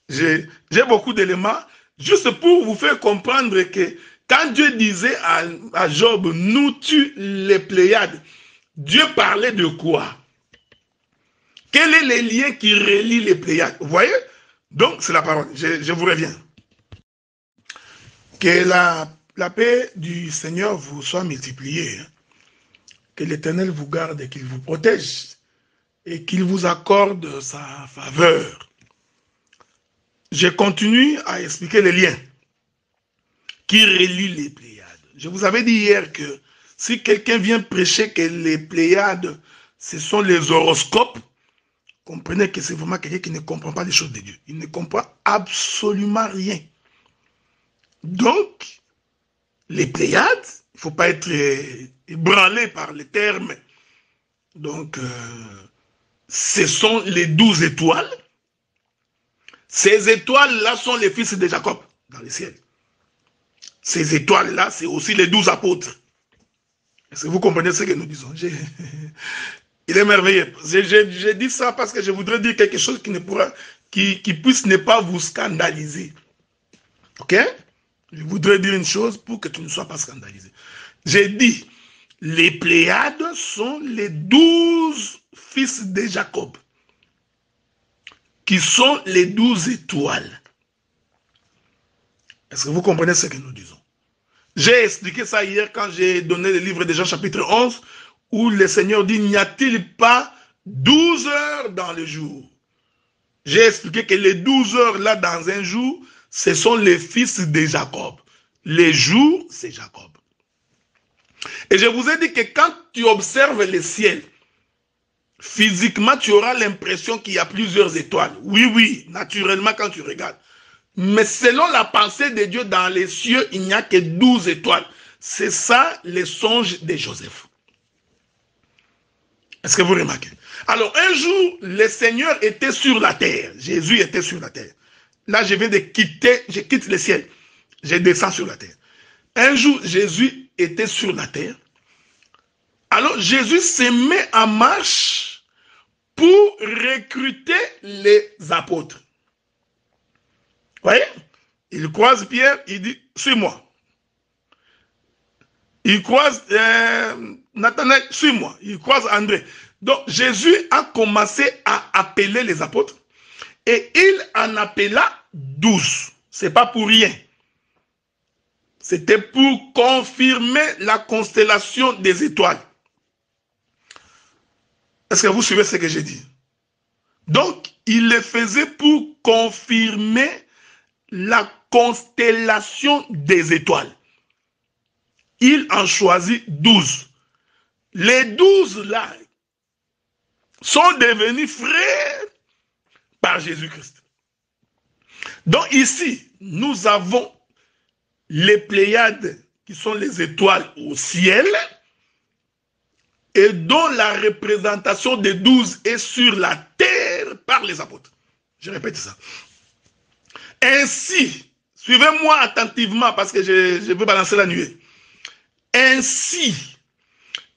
J'ai beaucoup d'éléments, juste pour vous faire comprendre que quand Dieu disait à Job, nous tue les Pléiades, Dieu parlait de quoi? Quel est le lien qui relie les Pléiades? Vous voyez? Donc, c'est la parole. Je vous reviens. Que la paix du Seigneur vous soit multipliée. Hein? Que l'Éternel vous garde et qu'il vous protège et qu'il vous accorde sa faveur. Je continue à expliquer les liens qui relient les Pléiades. Je vous avais dit hier que si quelqu'un vient prêcher que les Pléiades, ce sont les horoscopes, comprenez que c'est vraiment quelqu'un qui ne comprend pas les choses de Dieu. Il ne comprend absolument rien. Donc, les Pléiades, il ne faut pas être ébranlé par les termes. Donc, ce sont les 12 étoiles. Ces étoiles-là sont les fils de Jacob dans le ciel. Ces étoiles-là, c'est aussi les 12 apôtres. Est-ce que vous comprenez ce que nous disons? Il est merveilleux. J'ai dit ça parce que je voudrais dire quelque chose qui puisse ne pas vous scandaliser. Ok? Je voudrais dire une chose pour que tu ne sois pas scandalisé. J'ai dit, les Pléiades sont les 12 fils de Jacob, qui sont les 12 étoiles. Est-ce que vous comprenez ce que nous disons? J'ai expliqué ça hier quand j'ai donné le livre de Jean chapitre 11, où le Seigneur dit, n'y a-t-il pas 12 heures dans le jour? J'ai expliqué que les 12 heures là dans un jour, ce sont les fils de Jacob. Les jours, c'est Jacob. Et je vous ai dit que quand tu observes le ciel, physiquement, tu auras l'impression qu'il y a plusieurs étoiles. Oui, naturellement quand tu regardes. Mais selon la pensée de Dieu dans les cieux, il n'y a que 12 étoiles. C'est ça les songes de Joseph. Est-ce que vous remarquez? Alors un jour, le Seigneur était sur la terre. Jésus était sur la terre. Là, je viens de quitter, je quitte le ciel. Je descends sur la terre. Un jour, Jésus était sur la terre. Alors Jésus se met en marche pour recruter les apôtres. Vous voyez? Il croise Pierre, il dit, suis-moi. Il croise Nathanaël, suis-moi. Il croise André. Donc Jésus a commencé à appeler les apôtres et il en appela 12. C'est pas pour rien. C'était pour confirmer la constellation des étoiles. Est-ce que vous suivez ce que j'ai dit? Donc, il le faisait pour confirmer la constellation des étoiles. Il en choisit 12. Les 12 là sont devenus frères par Jésus-Christ. Donc ici, nous avons les Pléiades qui sont les étoiles au ciel et dont la représentation des 12 est sur la terre par les apôtres. Je répète ça. Ainsi, suivez-moi attentivement parce que je veux balancer la nuée. Ainsi,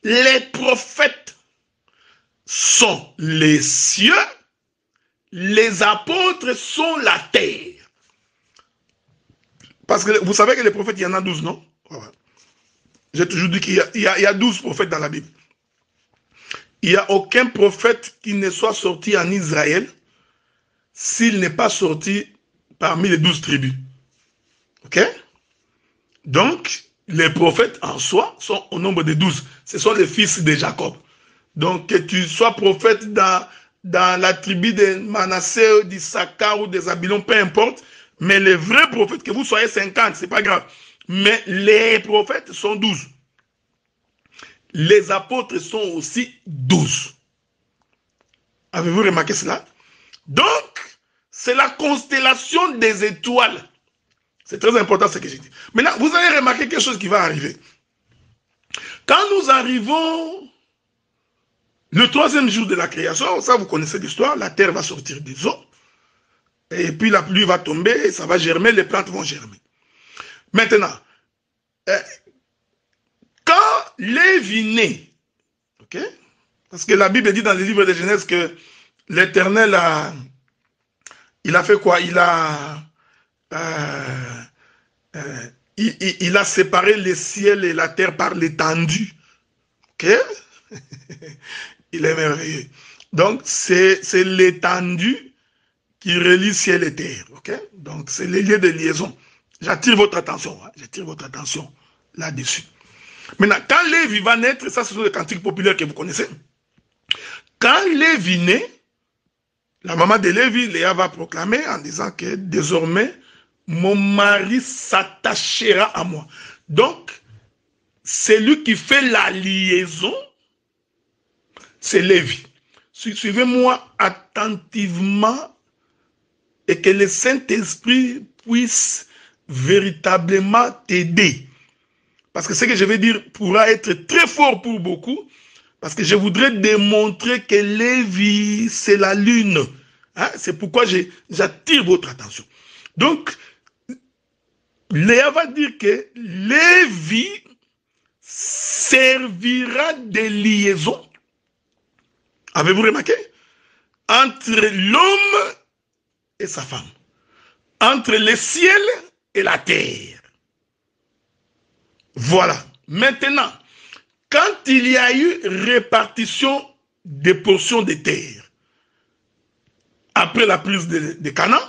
les prophètes sont les cieux, les apôtres sont la terre. Parce que vous savez que les prophètes, il y en a 12, non? J'ai toujours dit qu'il y a 12 prophètes dans la Bible. Il n'y a aucun prophète qui ne soit sorti en Israël s'il n'est pas sorti parmi les 12 tribus. Ok? Donc, les prophètes en soi sont au nombre de 12. Ce sont les fils de Jacob. Donc, que tu sois prophète dans la tribu de Manassé, d'Issachar ou des Zabulon, peu importe, mais les vrais prophètes, que vous soyez 50, c'est pas grave. Mais les prophètes sont 12. Les apôtres sont aussi 12. Avez-vous remarqué cela? Donc, c'est la constellation des étoiles. C'est très important ce que j'ai dit. Maintenant, vous allez remarquer quelque chose qui va arriver. Quand nous arrivons le 3e jour de la création, ça vous connaissez l'histoire, la terre va sortir des eaux, et puis la pluie va tomber, ça va germer, les plantes vont germer. Maintenant, quand Lévi naît, ok, parce que la Bible dit dans le livre de Genèse que l'Éternel il a fait quoi? Il a séparé le ciel et la terre par l'étendue. Ok? Il est merveilleux. Donc, c'est l'étendue qui relie ciel et terre. Ok? Donc, c'est les lieux de liaison. J'attire votre attention. Hein? J'attire votre attention là-dessus. Maintenant, quand Lévi va naître, ça, ce sont les cantiques populaires que vous connaissez. Quand Lévi naît, la maman de Lévi, Léa, va proclamer en disant que désormais, mon mari s'attachera à moi. Donc, c'est lui qui fait la liaison, c'est Lévi. Suivez-moi attentivement et que le Saint-Esprit puisse véritablement t'aider. Parce que ce que je vais dire pourra être très fort pour beaucoup, parce que je voudrais démontrer que Lévi, c'est la lune. Hein? C'est pourquoi j'attire votre attention. Donc, Léa va dire que Lévi servira de liaison. Avez-vous remarqué? Entre l'homme et sa femme. Entre le ciel et la terre. Voilà. Maintenant, quand il y a eu répartition des portions de terre, après la prise de Canaan,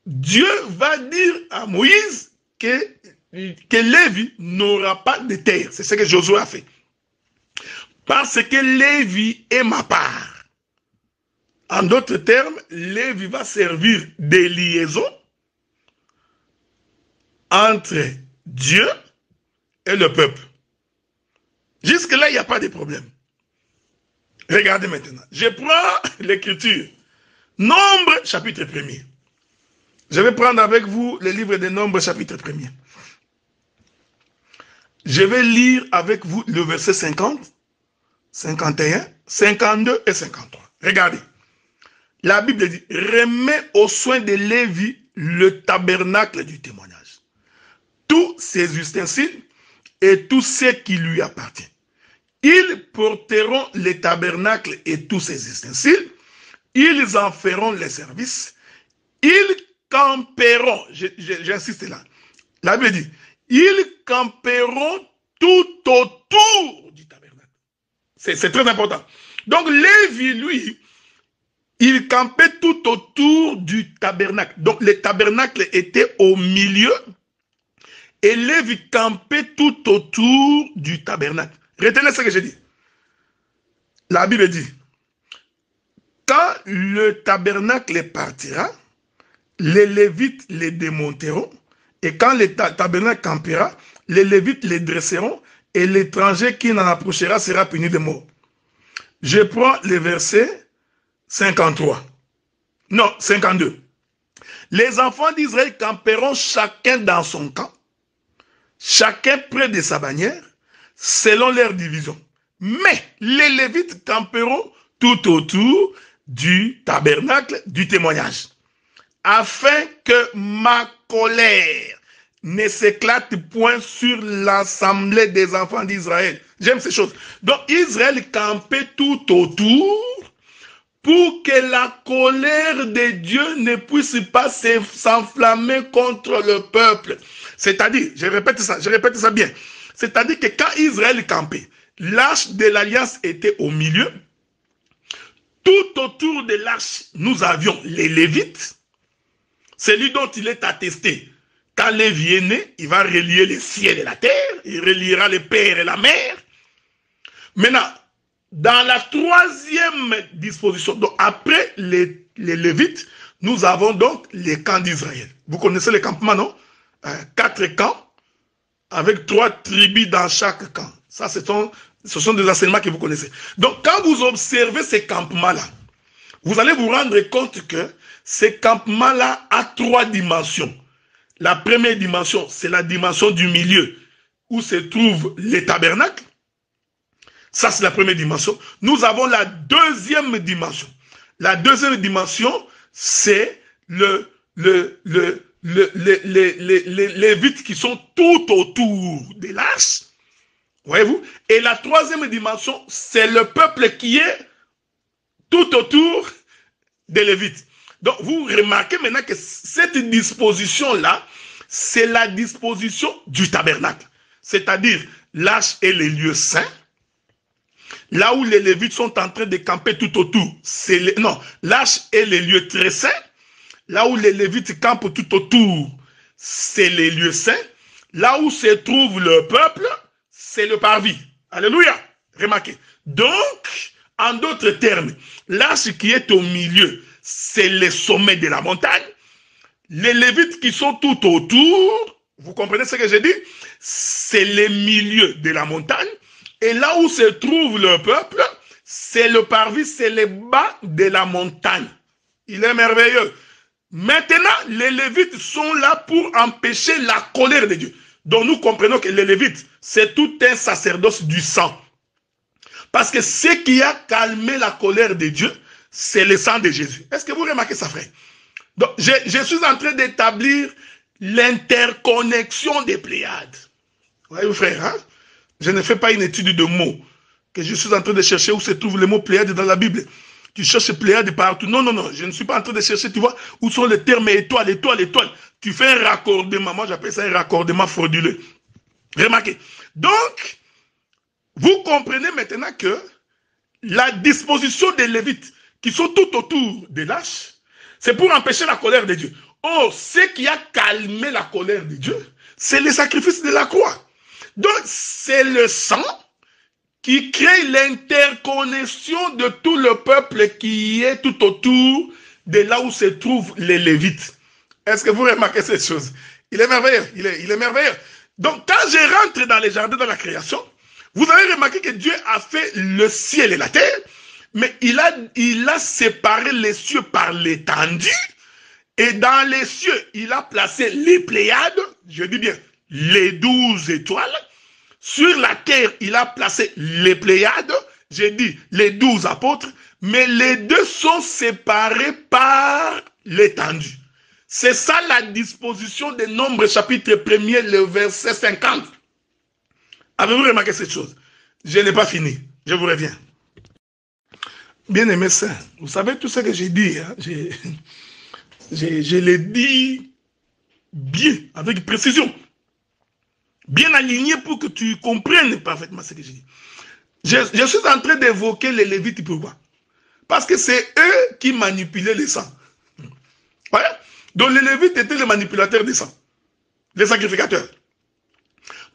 Dieu va dire à Moïse que Lévi n'aura pas de terre. C'est ce que Josué a fait. Parce que Lévi est ma part. En d'autres termes, Lévi va servir de liaison entre Dieu et le peuple. Jusque-là, il n'y a pas de problème. Regardez maintenant. Je prends l'écriture. Nombre, chapitre 1er. Je vais prendre avec vous le livre des Nombres, chapitre 1er. Je vais lire avec vous le verset 50, 51, 52 et 53. Regardez. La Bible dit, remets aux soins de Lévi le tabernacle du témoignage. Tous ses ustensiles et tout ce qui lui appartient. Ils porteront le tabernacle et tous ses ustensiles. Ils en feront les services. Ils camperont, j'insiste là. La Bible dit, ils camperont tout autour du tabernacle. C'est très important. Donc Lévi, lui, il campait tout autour du tabernacle. Donc le tabernacle était au milieu et Lévi campait tout autour du tabernacle. Retenez ce que j'ai dit. La Bible dit, quand le tabernacle partira, les Lévites les démonteront, et quand le tabernacle campera, les Lévites les dresseront, et l'étranger qui n'en approchera sera puni de mort. Je prends le verset 53. Non, 52. Les enfants d'Israël camperont chacun dans son camp, chacun près de sa bannière, selon leur division. Mais les Lévites camperont tout autour du tabernacle du témoignage, afin que ma colère ne s'éclate point sur l'assemblée des enfants d'Israël. J'aime ces choses. Donc Israël campait tout autour pour que la colère de Dieu ne puisse pas s'enflammer contre le peuple. C'est-à-dire, je répète ça bien, c'est-à-dire que quand Israël campait, l'arche de l'alliance était au milieu. Tout autour de l'arche, nous avions les Lévites. Celui dont il est attesté. Quand Lévi est né, il va relier les ciels et la terre. Il reliera le père et la mère. Maintenant, dans la troisième disposition, donc après les Lévites, nous avons donc les camps d'Israël. Vous connaissez les campements, non? 4 camps, avec 3 tribus dans chaque camp. Ça, ce sont des enseignements que vous connaissez. Donc, quand vous observez ces campements-là, vous allez vous rendre compte que ces campements-là a 3 dimensions. La première dimension, c'est la dimension du milieu, où se trouve les tabernacles. Ça, c'est la première dimension. Nous avons la deuxième dimension. La deuxième dimension, c'est les Lévites qui sont tout autour de l'arche. Voyez-vous? Et la troisième dimension, c'est le peuple qui est tout autour des Lévites. Donc, vous remarquez maintenant que cette disposition-là, c'est la disposition du tabernacle. C'est-à-dire, l'arche et les lieux saints. Là où les Lévites sont en train de camper tout autour, l'arche et les lieux très saints. Là où les Lévites campent tout autour, c'est les lieux saints. Là où se trouve le peuple, c'est le parvis. Alléluia. Remarquez. Donc, en d'autres termes, l'arche qui est au milieu, c'est le sommet de la montagne. Les Lévites qui sont tout autour, vous comprenez ce que j'ai dit? C'est le milieu de la montagne. Et là où se trouve le peuple, c'est le parvis, c'est le bas de la montagne. Il est merveilleux. Maintenant, les Lévites sont là pour empêcher la colère de Dieu. Donc nous comprenons que les Lévites, c'est tout un sacerdoce du sang. Parce que ce qui a calmé la colère de Dieu, c'est le sang de Jésus. Est-ce que vous remarquez ça, frère? Donc, je suis en train d'établir l'interconnexion des Pléiades. Voyez-vous, frère, hein? Je ne fais pas une étude de mots, que je suis en train de chercher où se trouve le mot Pléiade dans la Bible. Tu cherches Pléiade partout. Non, non, non, je ne suis pas en train de chercher, tu vois, où sont les termes étoiles, étoiles, étoiles. Tu fais un raccordement, moi j'appelle ça un raccordement frauduleux. Remarquez. Donc, vous comprenez maintenant que la disposition des Lévites, qui sont tout autour de l'arche, c'est pour empêcher la colère de Dieu. Oh, ce qui a calmé la colère de Dieu, c'est le sacrifice de la croix. Donc, c'est le sang qui crée l'interconnexion de tout le peuple qui est tout autour de là où se trouvent les Lévites. Est-ce que vous remarquez cette chose? Il est merveilleux, il est merveilleux. Donc, quand je rentre dans les jardins de la création, vous avez remarqué que Dieu a fait le ciel et la terre, mais il a séparé les cieux par l'étendue, et dans les cieux, il a placé les Pléiades, je dis bien, les 12 étoiles. Sur la terre, il a placé les Pléiades, j'ai dit les 12 apôtres, mais les deux sont séparés par l'étendue. C'est ça la disposition des Nombres, chapitre 1er, le verset 50. Avez-vous remarqué cette chose? Je n'ai pas fini, je vous reviens. Bien-aimés saints, vous savez tout ce que j'ai dit, hein? Je l'ai dit bien, avec précision. Bien aligné pour que tu comprennes parfaitement ce que je dis. Je suis en train d'évoquer les Lévites. Pourquoi? Parce que c'est eux qui manipulaient les sangs. Ouais? Donc les Lévites étaient les manipulateurs des sangs, les sacrificateurs.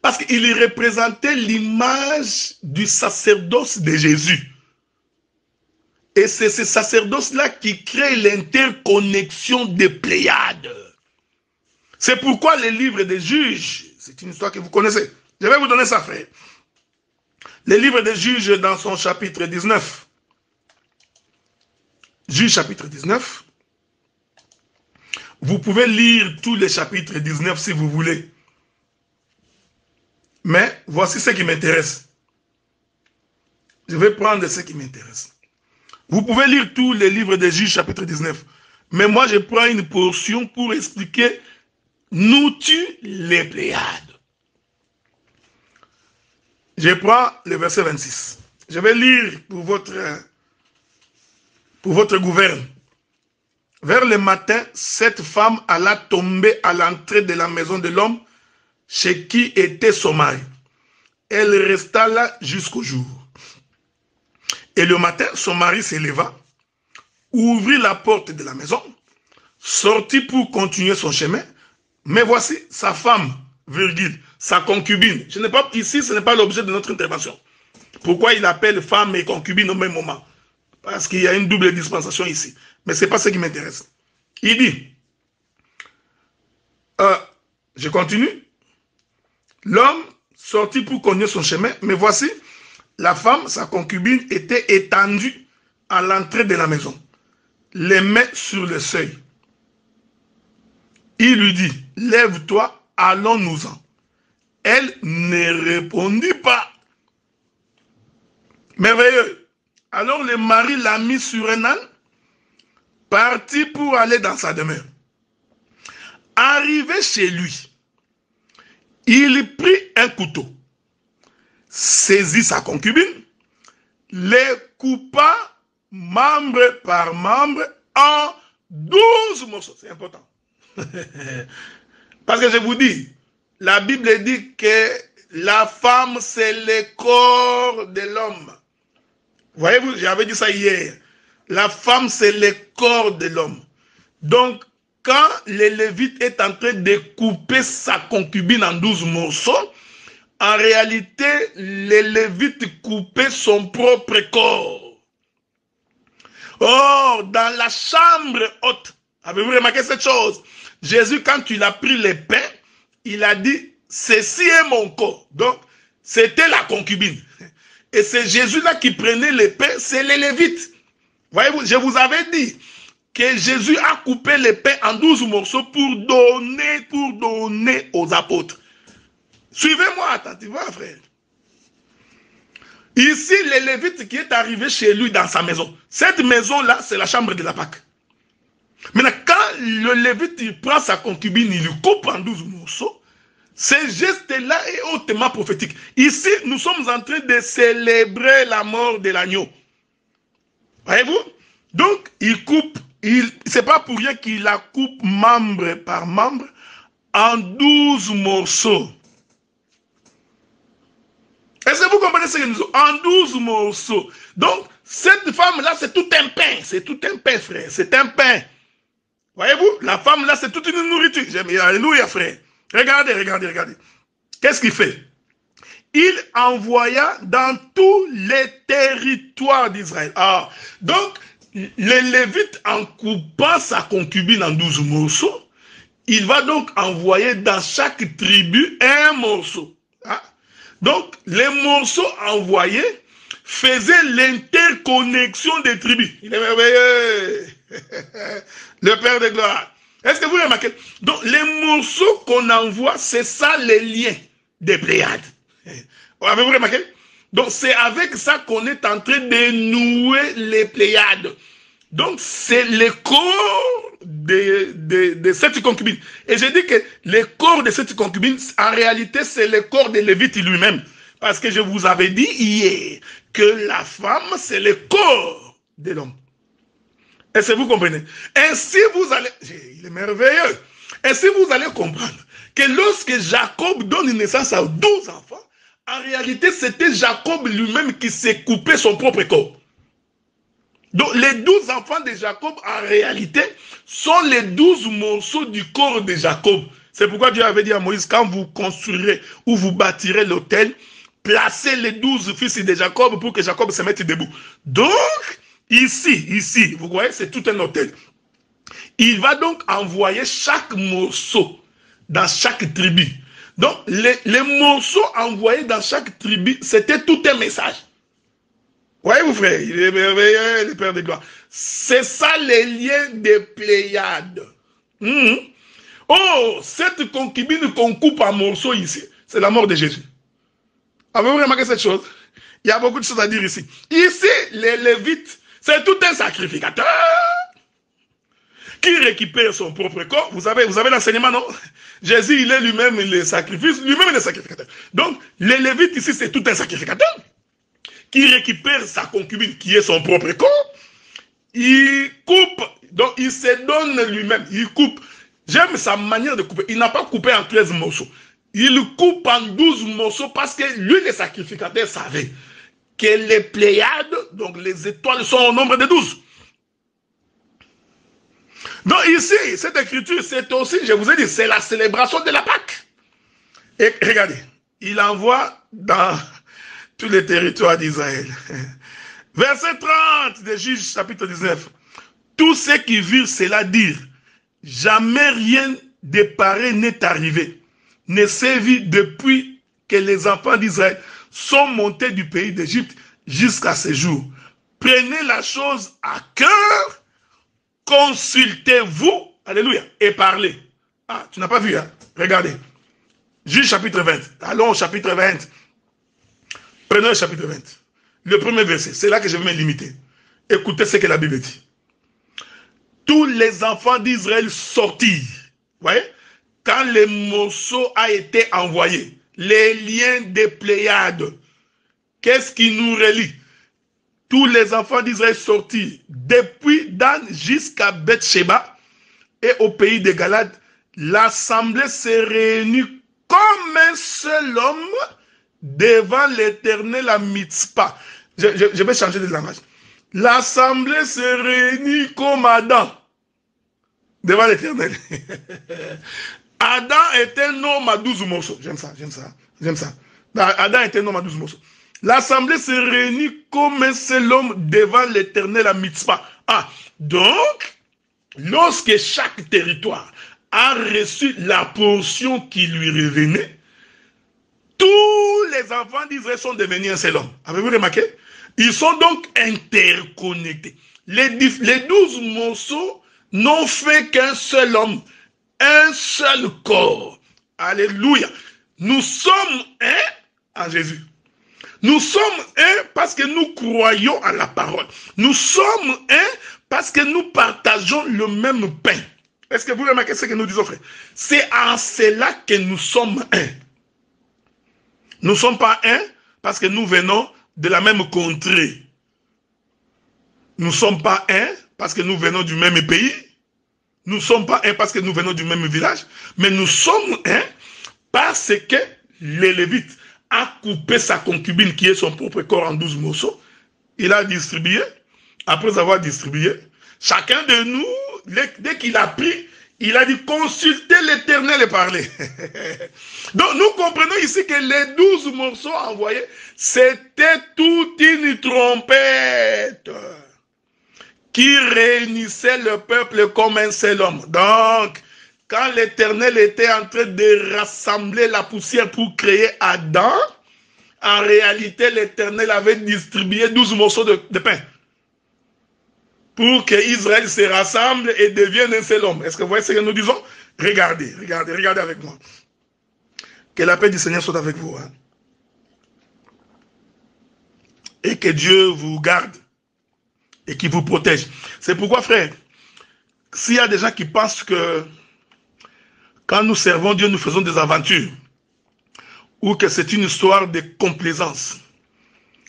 Parce qu'ils représentaient l'image du sacerdoce de Jésus. Et c'est ce sacerdoce-là qui crée l'interconnexion des Pléiades. C'est pourquoi les livres des juges, c'est une histoire que vous connaissez. Je vais vous donner ça, frère. Les livres des juges dans son chapitre 19. Juge chapitre 19. Vous pouvez lire tous les chapitres 19 si vous voulez. Mais voici ce qui m'intéresse. Je vais prendre ce qui m'intéresse. Vous pouvez lire tous les livres des juges chapitre 19. Mais moi, je prends une portion pour expliquer nous tu les Pléiades. Je prends le verset 26. Je vais lire pour votre gouverne. Vers le matin, cette femme alla tomber à l'entrée de la maison de l'homme chez qui était son mari. Elle resta là jusqu'au jour. Et le matin, son mari s'éleva, ouvrit la porte de la maison, sortit pour continuer son chemin. Mais voici sa femme, virgule, sa concubine. Ici, ce n'est pas l'objet de notre intervention. Pourquoi il appelle femme et concubine au même moment? Parce qu'il y a une double dispensation ici. Mais ce n'est pas ce qui m'intéresse. Il dit, je continue, l'homme sortit pour continuer son chemin, mais voici, la femme, sa concubine, était étendue à l'entrée de la maison, les mains sur le seuil. Il lui dit, lève-toi, allons-nous-en. Elle ne répondit pas. Merveilleux. Alors le mari l'a mis sur un âne, parti pour aller dans sa demeure. Arrivé chez lui, il prit un couteau, saisit sa concubine, les coupa membre par membre en 12 morceaux. C'est important. Parce que je vous dis, la Bible dit que la femme, c'est le corps de l'homme. Voyez-vous, j'avais dit ça hier. La femme, c'est le corps de l'homme. Donc, quand le Lévite est en train de couper sa concubine en 12 morceaux, en réalité, le Lévite coupait son propre corps. Or, dans la chambre haute, avez-vous remarqué cette chose? Jésus, quand il a pris le pain, il a dit, ceci est mon corps. Donc, c'était la concubine. Et c'est Jésus-là qui prenait le pain, c'est les Lévites. Voyez-vous, je vous avais dit que Jésus a coupé le pain en 12 morceaux pour donner aux apôtres. Suivez-moi attentivement, frère. Ici, le Lévite qui est arrivé chez lui dans sa maison. Cette maison-là, c'est la chambre de la Pâque. Maintenant, quand le Lévite il prend sa concubine, il lui coupe en 12 morceaux, ce geste-là est hautement prophétique. Ici, nous sommes en train de célébrer la mort de l'agneau. Voyez-vous? Donc, il coupe, c'est pas pour rien qu'il la coupe membre par membre en 12 morceaux. Est-ce que vous comprenez ce que nous disons? En 12 morceaux. Donc, cette femme-là, c'est tout un pain. C'est tout un pain, frère. C'est un pain. Voyez-vous? La femme-là, c'est toute une nourriture. Alléluia, frère. Regardez, regardez, regardez. Qu'est-ce qu'il fait? Il envoya dans tous les territoires d'Israël. Ah, donc, les Lévites, en coupant sa concubine en 12 morceaux, il va donc envoyer dans chaque tribu un morceau. Ah. Donc, les morceaux envoyés faisaient l'interconnexion des tribus. Il est merveilleux. Le Père de gloire. Est-ce que vous remarquez? Donc, les morceaux qu'on envoie, c'est ça les liens des Pléiades. Avez-vous remarqué? Donc, c'est avec ça qu'on est en train de nouer les Pléiades. Donc, c'est le corps de cette concubine. Et je dis que le corps de cette concubine, en réalité, c'est le corps de Lévite lui-même. Parce que je vous avais dit hier que la femme, c'est le corps de l'homme. Est-ce que vous comprenez? Ainsi, vous allez... Il est merveilleux. Ainsi, vous allez comprendre que lorsque Jacob donne naissance à 12 enfants, en réalité, c'était Jacob lui-même qui s'est coupé son propre corps. Donc, les 12 enfants de Jacob, en réalité, sont les 12 morceaux du corps de Jacob. C'est pourquoi Dieu avait dit à Moïse, quand vous construirez ou vous bâtirez l'autel, placez les 12 fils de Jacob pour que Jacob se mette debout. Donc, ici, vous voyez, c'est tout un autel. Il va donc envoyer chaque morceau dans chaque tribu. Donc, les morceaux envoyés dans chaque tribu, c'était tout un message. Voyez-vous, frère, il est merveilleux, le Père de gloire. C'est ça les liens des Pléiades. Oh, cette concubine qu'on coupe en morceaux ici, c'est la mort de Jésus. Avez-vous remarqué cette chose? Il y a beaucoup de choses à dire ici. Ici, les Lévites, c'est tout un sacrificateur qui récupère son propre corps. Vous avez l'enseignement, non? Jésus, il est lui-même le sacrifice, lui-même le sacrificateur. Donc, les Lévites ici, c'est tout un sacrificateur qui récupère sa concubine, qui est son propre corps. Il coupe, donc il se donne lui-même, il coupe. J'aime sa manière de couper. Il n'a pas coupé en 13 morceaux. Il coupe en 12 morceaux parce que lui, le sacrificateur, savait que les Pléiades, donc les étoiles, sont au nombre de 12. Donc ici, cette écriture, c'est aussi, je vous ai dit, c'est la célébration de la Pâque. Et regardez, il envoie dans tous les territoires d'Israël. Verset 30 de Juges, chapitre 19. Tous ceux qui virent cela dirent, jamais rien de pareil n'est arrivé, ne s'est vu depuis que les enfants d'Israël sont montés du pays d'Égypte jusqu'à ce jour. Prenez la chose à cœur, consultez-vous, alléluia, et parlez. Ah, tu n'as pas vu, hein? Regardez. Juge chapitre 20. Allons au chapitre 20. Prenons le chapitre 20. Le premier verset, c'est là que je vais me limiter. Écoutez ce que la Bible dit. Tous les enfants d'Israël sortirent. Vous voyez? Quand le morceau a été envoyé, les liens des Pléiades, qu'est-ce qui nous relie? Tous les enfants d'Israël sortirent depuis Dan jusqu'à Beth-Sheba et au pays de Galade. L'assemblée s'est réunie comme un seul homme devant l'Éternel à Mitzpah. Je vais changer de langage. L'assemblée s'est réunie comme Adam devant l'Éternel. Adam est un homme à 12 morceaux. J'aime ça. Adam est un homme à 12 morceaux. L'assemblée s'est réunie comme un seul homme devant l'Éternel à Mitzpah. Ah, donc, lorsque chaque territoire a reçu la portion qui lui revenait, tous les enfants d'Israël sont devenus un seul homme. Avez-vous remarqué? Ils sont donc interconnectés. Les 12 morceaux n'ont fait qu'un seul homme, un seul corps. Alléluia. Nous sommes un en Jésus. Nous sommes un parce que nous croyons à la parole. Nous sommes un parce que nous partageons le même pain. Est-ce que vous remarquez ce que nous disons, frère? C'est en cela que nous sommes un. Nous ne sommes pas un parce que nous venons de la même contrée. Nous ne sommes pas un parce que nous venons du même pays. Nous ne sommes pas un parce que nous venons du même village. Mais nous sommes un parce que les Lévites a coupé sa concubine qui est son propre corps en 12 morceaux. Il a distribué. Après avoir distribué, chacun de nous, dès qu'il a pris, il a dit consultez l'Éternel et parlez. Donc nous comprenons ici que les 12 morceaux envoyés, c'était toute une trompette qui réunissait le peuple comme un seul homme. Donc, quand l'Éternel était en train de rassembler la poussière pour créer Adam, en réalité, l'Éternel avait distribué 12 morceaux de pain pour que Israël se rassemble et devienne un seul homme. Est-ce que vous voyez ce que nous disons? Regardez avec moi. Que la paix du Seigneur soit avec vous. Hein? Et que Dieu vous garde et qu'il vous protège. C'est pourquoi, frère, s'il y a des gens qui pensent que quand nous servons Dieu, nous faisons des aventures, ou que c'est une histoire de complaisance,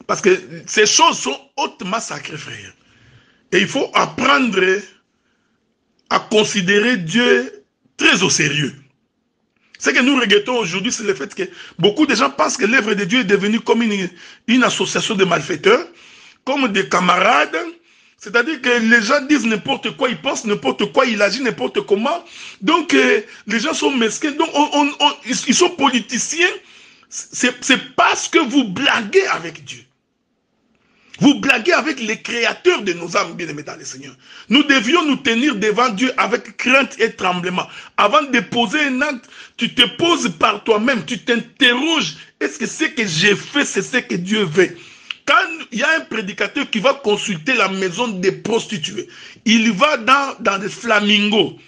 parce que ces choses sont hautement sacrées, frère. Et il faut apprendre à considérer Dieu très au sérieux. Ce que nous regrettons aujourd'hui, c'est le fait que beaucoup de gens pensent que l'œuvre de Dieu est devenue comme une association de malfaiteurs, comme des camarades. C'est-à-dire que les gens disent n'importe quoi, ils pensent n'importe quoi, ils agissent n'importe comment. Donc, les gens sont mesquins. Donc, ils sont politiciens. C'est parce que vous blaguez avec Dieu. Vous blaguez avec les créateurs de nos âmes bien-aimés dans le Seigneur. Nous devions nous tenir devant Dieu avec crainte et tremblement. Avant de poser un acte, tu te poses par toi-même, tu t'interroges. Est-ce que ce que j'ai fait, c'est ce que Dieu veut? Quand il y a un prédicateur qui va consulter la maison des prostituées, il va dans des flamingos.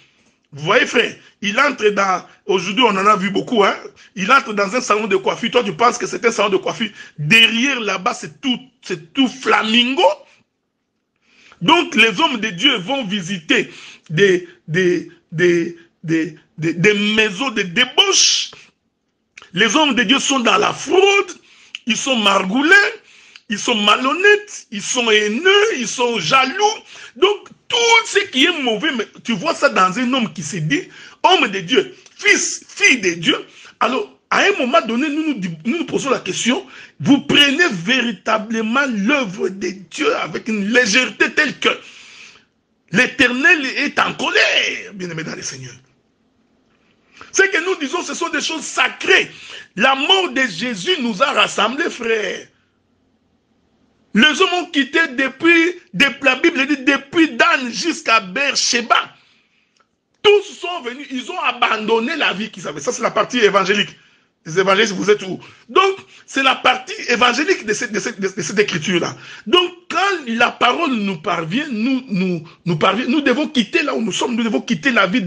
Vous voyez, frère, il entre dans, aujourd'hui on en a vu beaucoup, hein, il entre dans un salon de coiffure. Toi, tu penses que c'est un salon de coiffure. Derrière, là-bas, c'est tout flamingo. Donc, les hommes de Dieu vont visiter des maisons de débauche. Les hommes de Dieu sont dans la fraude, ils sont margoulés, ils sont malhonnêtes, ils sont haineux, ils sont jaloux. Donc, tout ce qui est mauvais, tu vois ça dans un homme qui se dit, homme de Dieu, fils, fille de Dieu. Alors, à un moment donné, nous nous posons la question, vous prenez véritablement l'œuvre de Dieu avec une légèreté telle que l'Éternel est en colère, bien-aimé dans le Seigneur. Ce que nous disons, ce sont des choses sacrées. La mort de Jésus nous a rassemblés, frères. Les hommes ont quitté la Bible dit depuis Dan jusqu'à Beersheba. Tous sont venus, ils ont abandonné la vie qu'ils avaient. Ça, c'est la partie évangélique. Les évangélistes, vous êtes où? Donc, c'est la partie évangélique de cette écriture-là. Donc, quand la parole nous parvient, nous devons quitter là où nous sommes, nous devons quitter la vie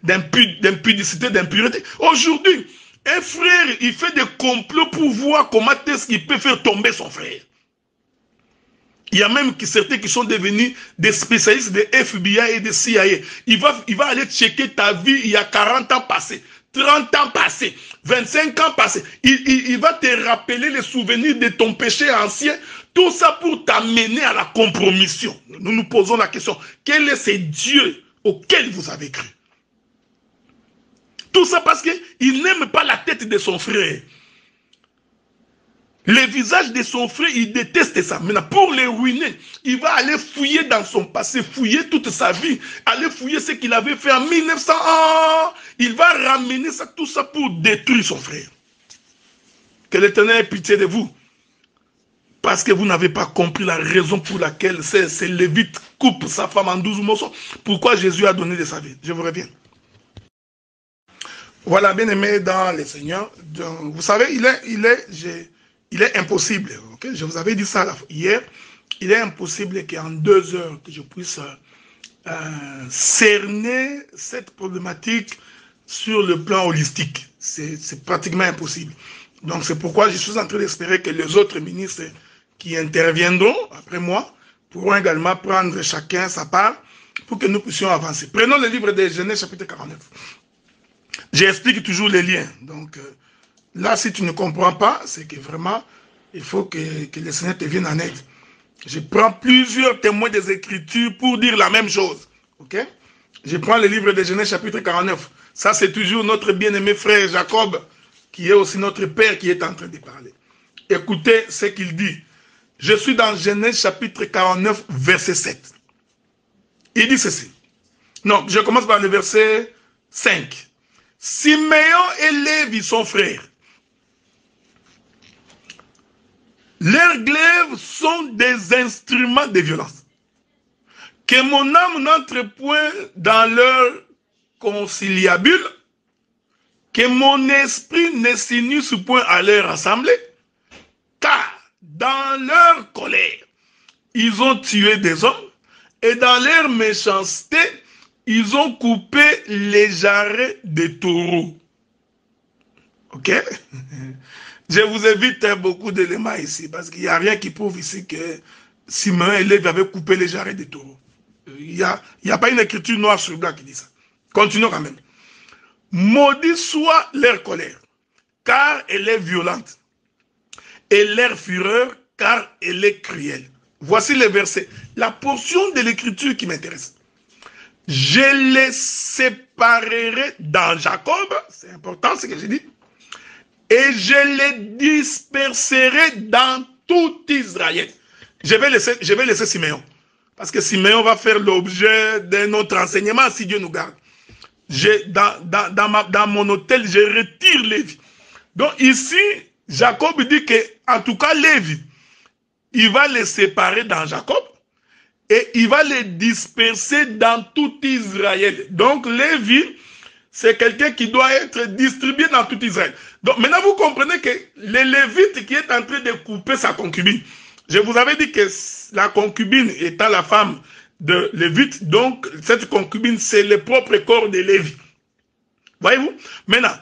d'impudicité, d'impureté. Aujourd'hui, un frère, il fait des complots pour voir comment est-ce qu'il peut faire tomber son frère. Il y a même certains qui sont devenus des spécialistes de FBI et de CIA. Il va aller checker ta vie il y a 40 ans passés, 30 ans passés, 25 ans passés. Il va te rappeler les souvenirs de ton péché ancien. Tout ça pour t'amener à la compromission. Nous nous posons la question, quel est ce Dieu auquel vous avez cru? Tout ça parce qu'il n'aime pas la tête de son frère. Le visage de son frère, il déteste ça. Maintenant, pour le ruiner, il va aller fouiller dans son passé, fouiller toute sa vie, aller fouiller ce qu'il avait fait en 1900 ans. Il va ramener ça, tout ça pour détruire son frère. Que l'Éternel ait pitié de vous. Parce que vous n'avez pas compris la raison pour laquelle ces Lévites coupent sa femme en 12 morceaux. Pourquoi Jésus a donné de sa vie. Je vous reviens. Voilà, bien aimé dans le Seigneur. Donc, vous savez, il est impossible, okay? Je vous avais dit ça hier, il est impossible qu'en 2 heures, que je puisse cerner cette problématique sur le plan holistique. C'est pratiquement impossible. Donc c'est pourquoi je suis en train d'espérer que les autres ministres qui interviendront après moi pourront également prendre chacun sa part pour que nous puissions avancer. Prenons le livre de Genèse chapitre 49. J'explique toujours les liens. Donc, là, si tu ne comprends pas, c'est que vraiment, il faut que le Seigneur te vienne en aide. Je prends plusieurs témoins des Écritures pour dire la même chose. Ok? Je prends le livre de Genèse chapitre 49. Ça, c'est toujours notre bien-aimé frère Jacob, qui est aussi notre père, qui est en train de parler. Écoutez ce qu'il dit. Je suis dans Genèse chapitre 49, verset 7. Il dit ceci. Non, je commence par le verset 5. Siméon et Lévi, son frère, leurs glaives sont des instruments de violence. Que mon âme n'entre point dans leur conciliabule, que mon esprit ne s'unisse point à leur assemblée, car dans leur colère, ils ont tué des hommes, et dans leur méchanceté, ils ont coupé les jarrets des taureaux. Ok? Je vous évite beaucoup d'éléments ici, parce qu'il n'y a rien qui prouve ici que Siméon et Lévi avaient coupé les jarrets des taureaux. Il n'y a pas une écriture noire sur blanc qui dit ça. Continuons quand même. Maudit soit leur colère, car elle est violente, et leur fureur, car elle est cruelle. Voici les versets. La portion de l'écriture qui m'intéresse. Je les séparerai dans Jacob, c'est important ce que j'ai dit, et je les disperserai dans tout Israël. Je vais laisser Siméon. Parce que Siméon va faire l'objet d'un autre enseignement si Dieu nous garde. Dans mon hôtel, je retire Lévi. Donc ici, Jacob dit que, en tout cas, Lévi, il va les séparer dans Jacob et il va les disperser dans tout Israël. Donc Lévi, c'est quelqu'un qui doit être distribué dans tout Israël. Donc maintenant, vous comprenez que le Lévite qui est en train de couper sa concubine, je vous avais dit que la concubine étant la femme de Lévite, donc cette concubine, c'est le propre corps de Lévi. Voyez-vous? Maintenant,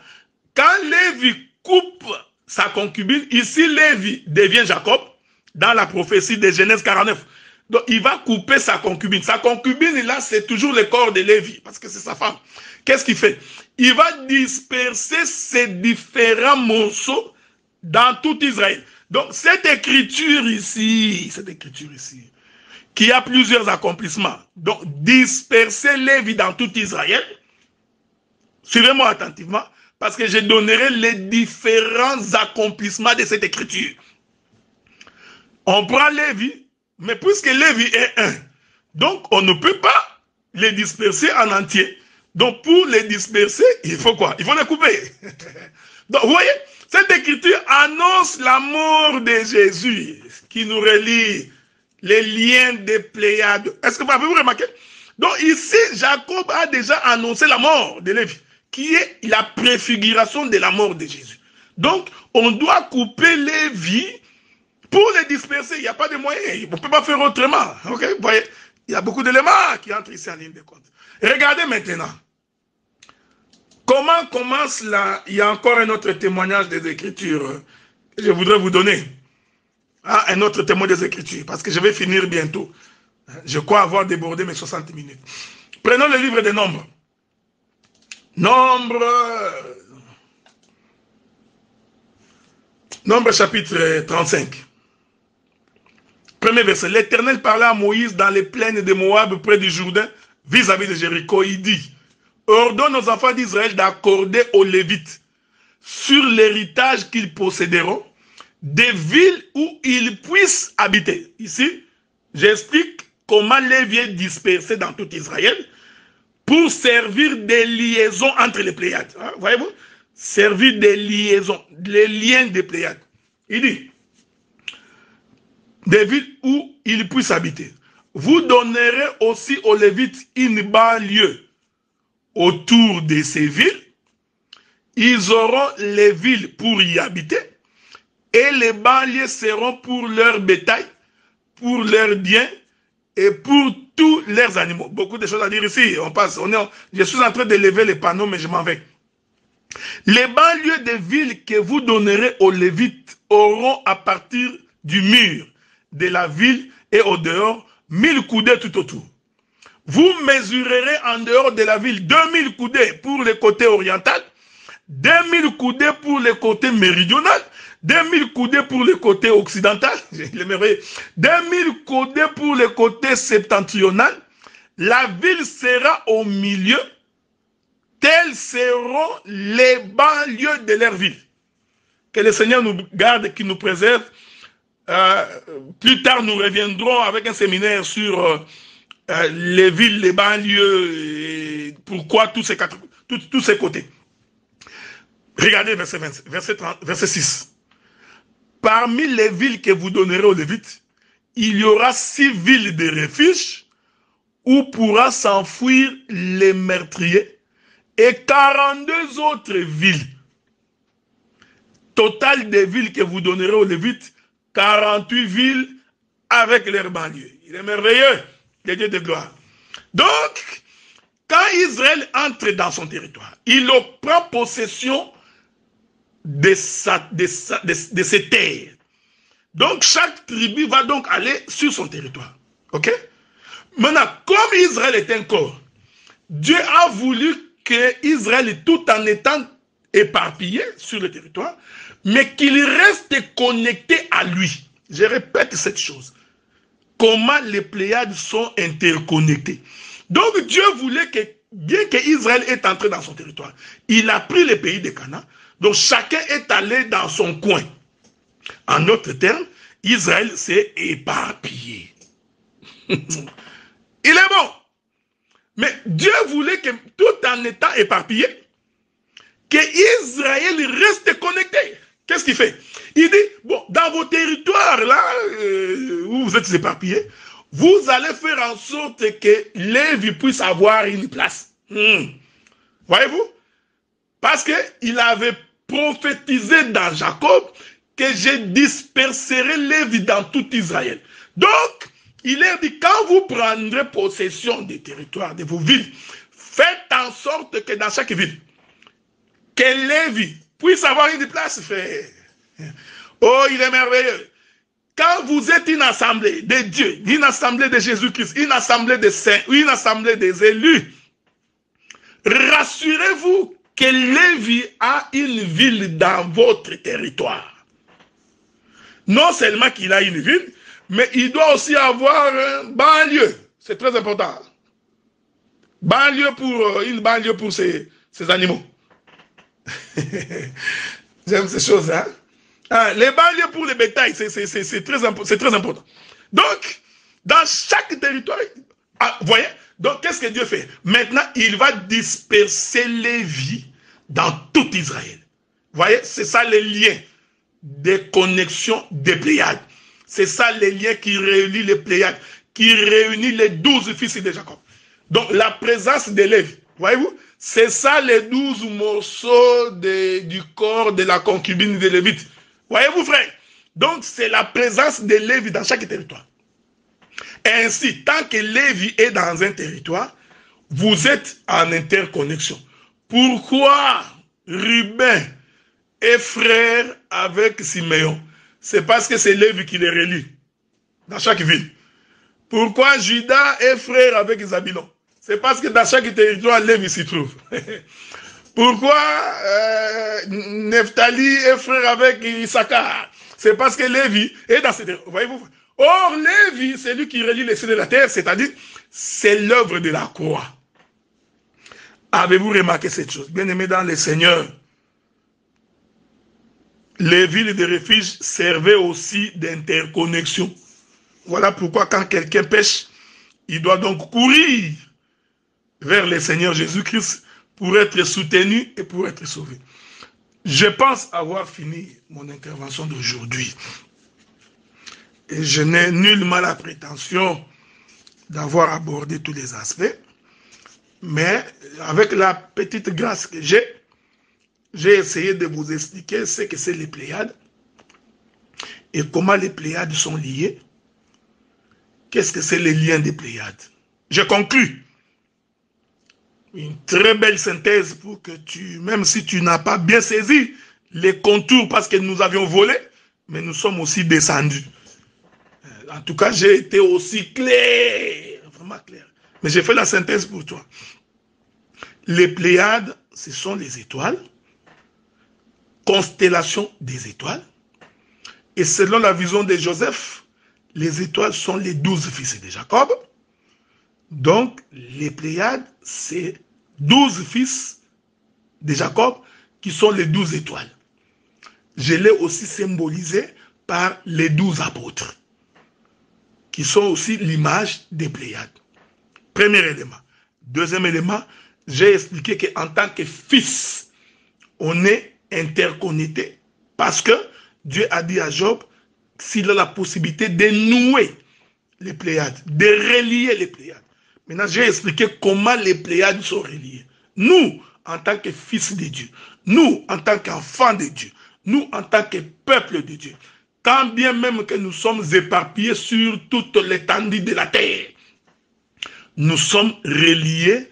quand Lévi coupe sa concubine, ici Lévi devient Jacob, dans la prophétie de Genèse 49. Donc il va couper sa concubine. Sa concubine, là, c'est toujours le corps de Lévi, parce que c'est sa femme. Qu'est-ce qu'il fait? Il va disperser ces différents morceaux dans tout Israël. Donc, cette écriture ici, qui a plusieurs accomplissements. Donc, disperser Lévi dans tout Israël. Suivez-moi attentivement, parce que je donnerai les différents accomplissements de cette écriture. On prend Lévi, mais puisque Lévi est un, donc on ne peut pas les disperser en entier. Donc, pour les disperser, il faut quoi? Il faut les couper. Donc, vous voyez, cette écriture annonce la mort de Jésus, qui nous relie les liens des Pléiades. Est-ce que vous avez remarqué? Donc ici, Jacob a déjà annoncé la mort de Lévi, qui est la préfiguration de la mort de Jésus. Donc, on doit couper Lévi pour les disperser. Il n'y a pas de moyen. On ne peut pas faire autrement. Okay? Vous voyez, il y a beaucoup d'éléments qui entrent ici en ligne de compte. Regardez maintenant. Comment commence là? Il y a encore un autre témoignage des Écritures que je voudrais vous donner. Ah, un autre témoin des Écritures, parce que je vais finir bientôt. Je crois avoir débordé mes 60 minutes. Prenons le livre des Nombres. Nombre chapitre 35. Premier verset. L'Éternel parla à Moïse dans les plaines de Moab près du Jourdain, vis-à-vis de Jéricho. Il dit: ordonne aux enfants d'Israël d'accorder aux Lévites, sur l'héritage qu'ils posséderont, des villes où ils puissent habiter. Ici, j'explique comment Lévi est dispersé dans tout Israël pour servir des liaisons entre les Pléiades. Hein, voyez-vous? Servir des liaisons, les liens des Pléiades. Il dit, des villes où ils puissent habiter. Vous donnerez aussi aux Lévites une banlieue autour de ces villes. Ils auront les villes pour y habiter et les banlieues seront pour leur bétail, pour leurs biens et pour tous leurs animaux. Beaucoup de choses à dire ici. Je suis en train de lever les panneaux, mais je m'en vais. Les banlieues des villes que vous donnerez aux Lévites auront à partir du mur de la ville et au dehors 1000 coudées tout autour. Vous mesurerez en dehors de la ville 2000 coudées pour le côté oriental, 2000 coudées pour le côté méridional, 2000 coudées pour le côté occidental, 2000 coudées pour le côté septentrional. La ville sera au milieu, telles seront les banlieues de leur ville. Que le Seigneur nous garde, qu'il nous préserve. Plus tard, nous reviendrons avec un séminaire sur les villes, les banlieues, et pourquoi tous ces côtés. Regardez verset 6. Parmi les villes que vous donnerez aux Lévites, il y aura 6 villes de refuge où pourra s'enfuir les meurtriers et 42 autres villes. Total des villes que vous donnerez aux Lévites, 48 villes avec leurs banlieues. Il est merveilleux, le Dieu de gloire. Donc, quand Israël entre dans son territoire, il prend possession de ses terres. Donc, chaque tribu va donc aller sur son territoire. Ok? Maintenant, comme Israël est un corps, Dieu a voulu que Israël, tout en étant éparpillé sur le territoire, mais qu'il reste connecté à lui. Je répète cette chose. Comment les Pléiades sont interconnectées. Donc Dieu voulait que, bien qu'Israël est entré dans son territoire, il a pris les pays de Canaan, donc chacun est allé dans son coin. En d'autres termes, Israël s'est éparpillé. Il est bon. Mais Dieu voulait que tout en étant éparpillé, que Israël reste connecté. Qu'est-ce qu'il fait? Il dit, bon, dans vos territoires, là, où vous êtes éparpillés, vous allez faire en sorte que Lévi puisse avoir une place. Voyez-vous? Parce qu'il avait prophétisé dans Jacob que je disperserai Lévi dans tout Israël. Donc, il leur dit, quand vous prendrez possession des territoires, de vos villes, faites en sorte que dans chaque ville, que Lévi puisse avoir une place, frère. Oh, il est merveilleux. Quand vous êtes une assemblée de Dieu, une assemblée de Jésus-Christ, une assemblée des saints, une assemblée des élus, rassurez-vous que Lévi a une ville dans votre territoire. Non seulement qu'il a une ville, mais il doit aussi avoir un banlieue. C'est très important. Une banlieue pour ses animaux. J'aime ces choses, hein? Les banlieues pour les bétails, c'est très important. Donc, dans chaque territoire, voyez, donc qu'est-ce que Dieu fait? Maintenant, il va disperser Lévi dans tout Israël. Voyez, c'est ça les liens des connexions des Pléiades. C'est ça les liens qui réunissent les Pléiades, qui réunissent les 12 fils de Jacob. Donc, la présence de Lévi, voyez-vous, c'est ça les 12 morceaux du corps de la concubine de Lévite. Voyez-vous, frère? Donc, c'est la présence de Lévi dans chaque territoire. Ainsi, tant que Lévi est dans un territoire, vous êtes en interconnexion. Pourquoi Ruben est frère avec Siméon? C'est parce que c'est Lévi qui les relie dans chaque ville. Pourquoi Judas est frère avec Zabulon? C'est parce que dans chaque territoire, Lévi s'y trouve. Pourquoi Nephtali est frère avec Issachar? C'est parce que Lévi est dans ces territoires. Voyez-vous? Or, Lévi, c'est lui qui relie les cieux de la terre, c'est-à-dire, c'est l'œuvre de la croix. Avez-vous remarqué cette chose? Bien aimé dans le Seigneur, les villes de refuge servaient aussi d'interconnexion. Voilà pourquoi quand quelqu'un pêche, il doit donc courir vers le Seigneur Jésus-Christ pour être soutenu et pour être sauvé. Je pense avoir fini mon intervention d'aujourd'hui. Et je n'ai nullement la prétention d'avoir abordé tous les aspects. Mais avec la petite grâce que j'ai essayé de vous expliquer ce que c'est les Pléiades et comment les Pléiades sont liées. Qu'est-ce que c'est les liens des Pléiades? Je conclus. Une très belle synthèse pour que même si tu n'as pas bien saisi les contours parce que nous avions volé, mais nous sommes aussi descendus. En tout cas, j'ai été aussi clair, vraiment clair. Mais j'ai fait la synthèse pour toi. Les Pléiades, ce sont les étoiles, constellation des étoiles. Et selon la vision de Joseph, les étoiles sont les 12 fils de Jacob. Donc, les Pléiades, c'est 12 fils de Jacob qui sont les 12 étoiles. Je l'ai aussi symbolisé par les 12 apôtres, qui sont aussi l'image des Pléiades. Premier élément. Deuxième élément, j'ai expliqué qu'en tant que fils, on est interconnecté parce que Dieu a dit à Job s'il a la possibilité de nouer les Pléiades, de relier les Pléiades. Maintenant, j'ai expliqué comment les Pléiades sont reliées. Nous, en tant que fils de Dieu, nous, en tant qu'enfants de Dieu, nous, en tant que peuple de Dieu, quand bien même que nous sommes éparpillés sur toute l'étendue de la terre, nous sommes reliés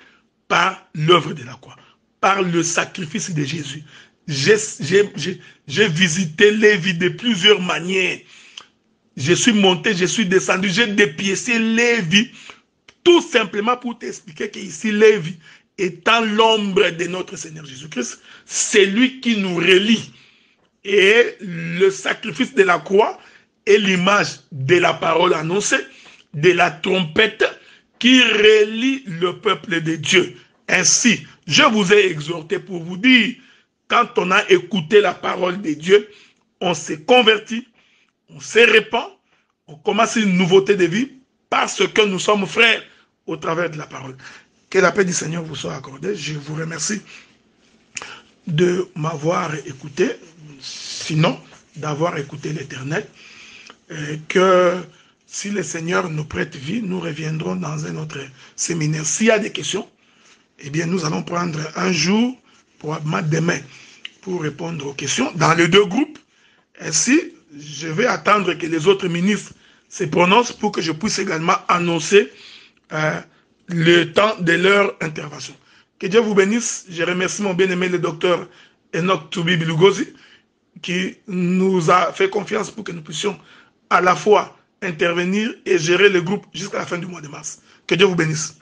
par l'œuvre de la croix, par le sacrifice de Jésus. J'ai visité Lévi de plusieurs manières. Je suis monté, je suis descendu, j'ai dépiécé Lévi, tout simplement pour t'expliquer qu'ici, Lévi, étant l'ombre de notre Seigneur Jésus-Christ, c'est lui qui nous relie. Et le sacrifice de la croix est l'image de la parole annoncée, de la trompette qui relie le peuple de Dieu. Ainsi, je vous ai exhorté pour vous dire, quand on a écouté la parole de Dieu, on s'est converti, on se répand, on commence une nouveauté de vie parce que nous sommes frères au travers de la parole. Que la paix du Seigneur vous soit accordée. Je vous remercie de m'avoir écouté, sinon d'avoir écouté l'Éternel. Que si le Seigneur nous prête vie, nous reviendrons dans un autre séminaire. S'il y a des questions, eh bien nous allons prendre un jour, probablement demain, pour répondre aux questions dans les deux groupes. Ainsi, je vais attendre que les autres ministres se prononcent pour que je puisse également annoncer le temps de leur intervention. Que Dieu vous bénisse. Je remercie mon bien-aimé le docteur Enoch Toubi Bilugosi qui nous a fait confiance pour que nous puissions à la fois intervenir et gérer le groupe jusqu'à la fin du mois de mars. Que Dieu vous bénisse.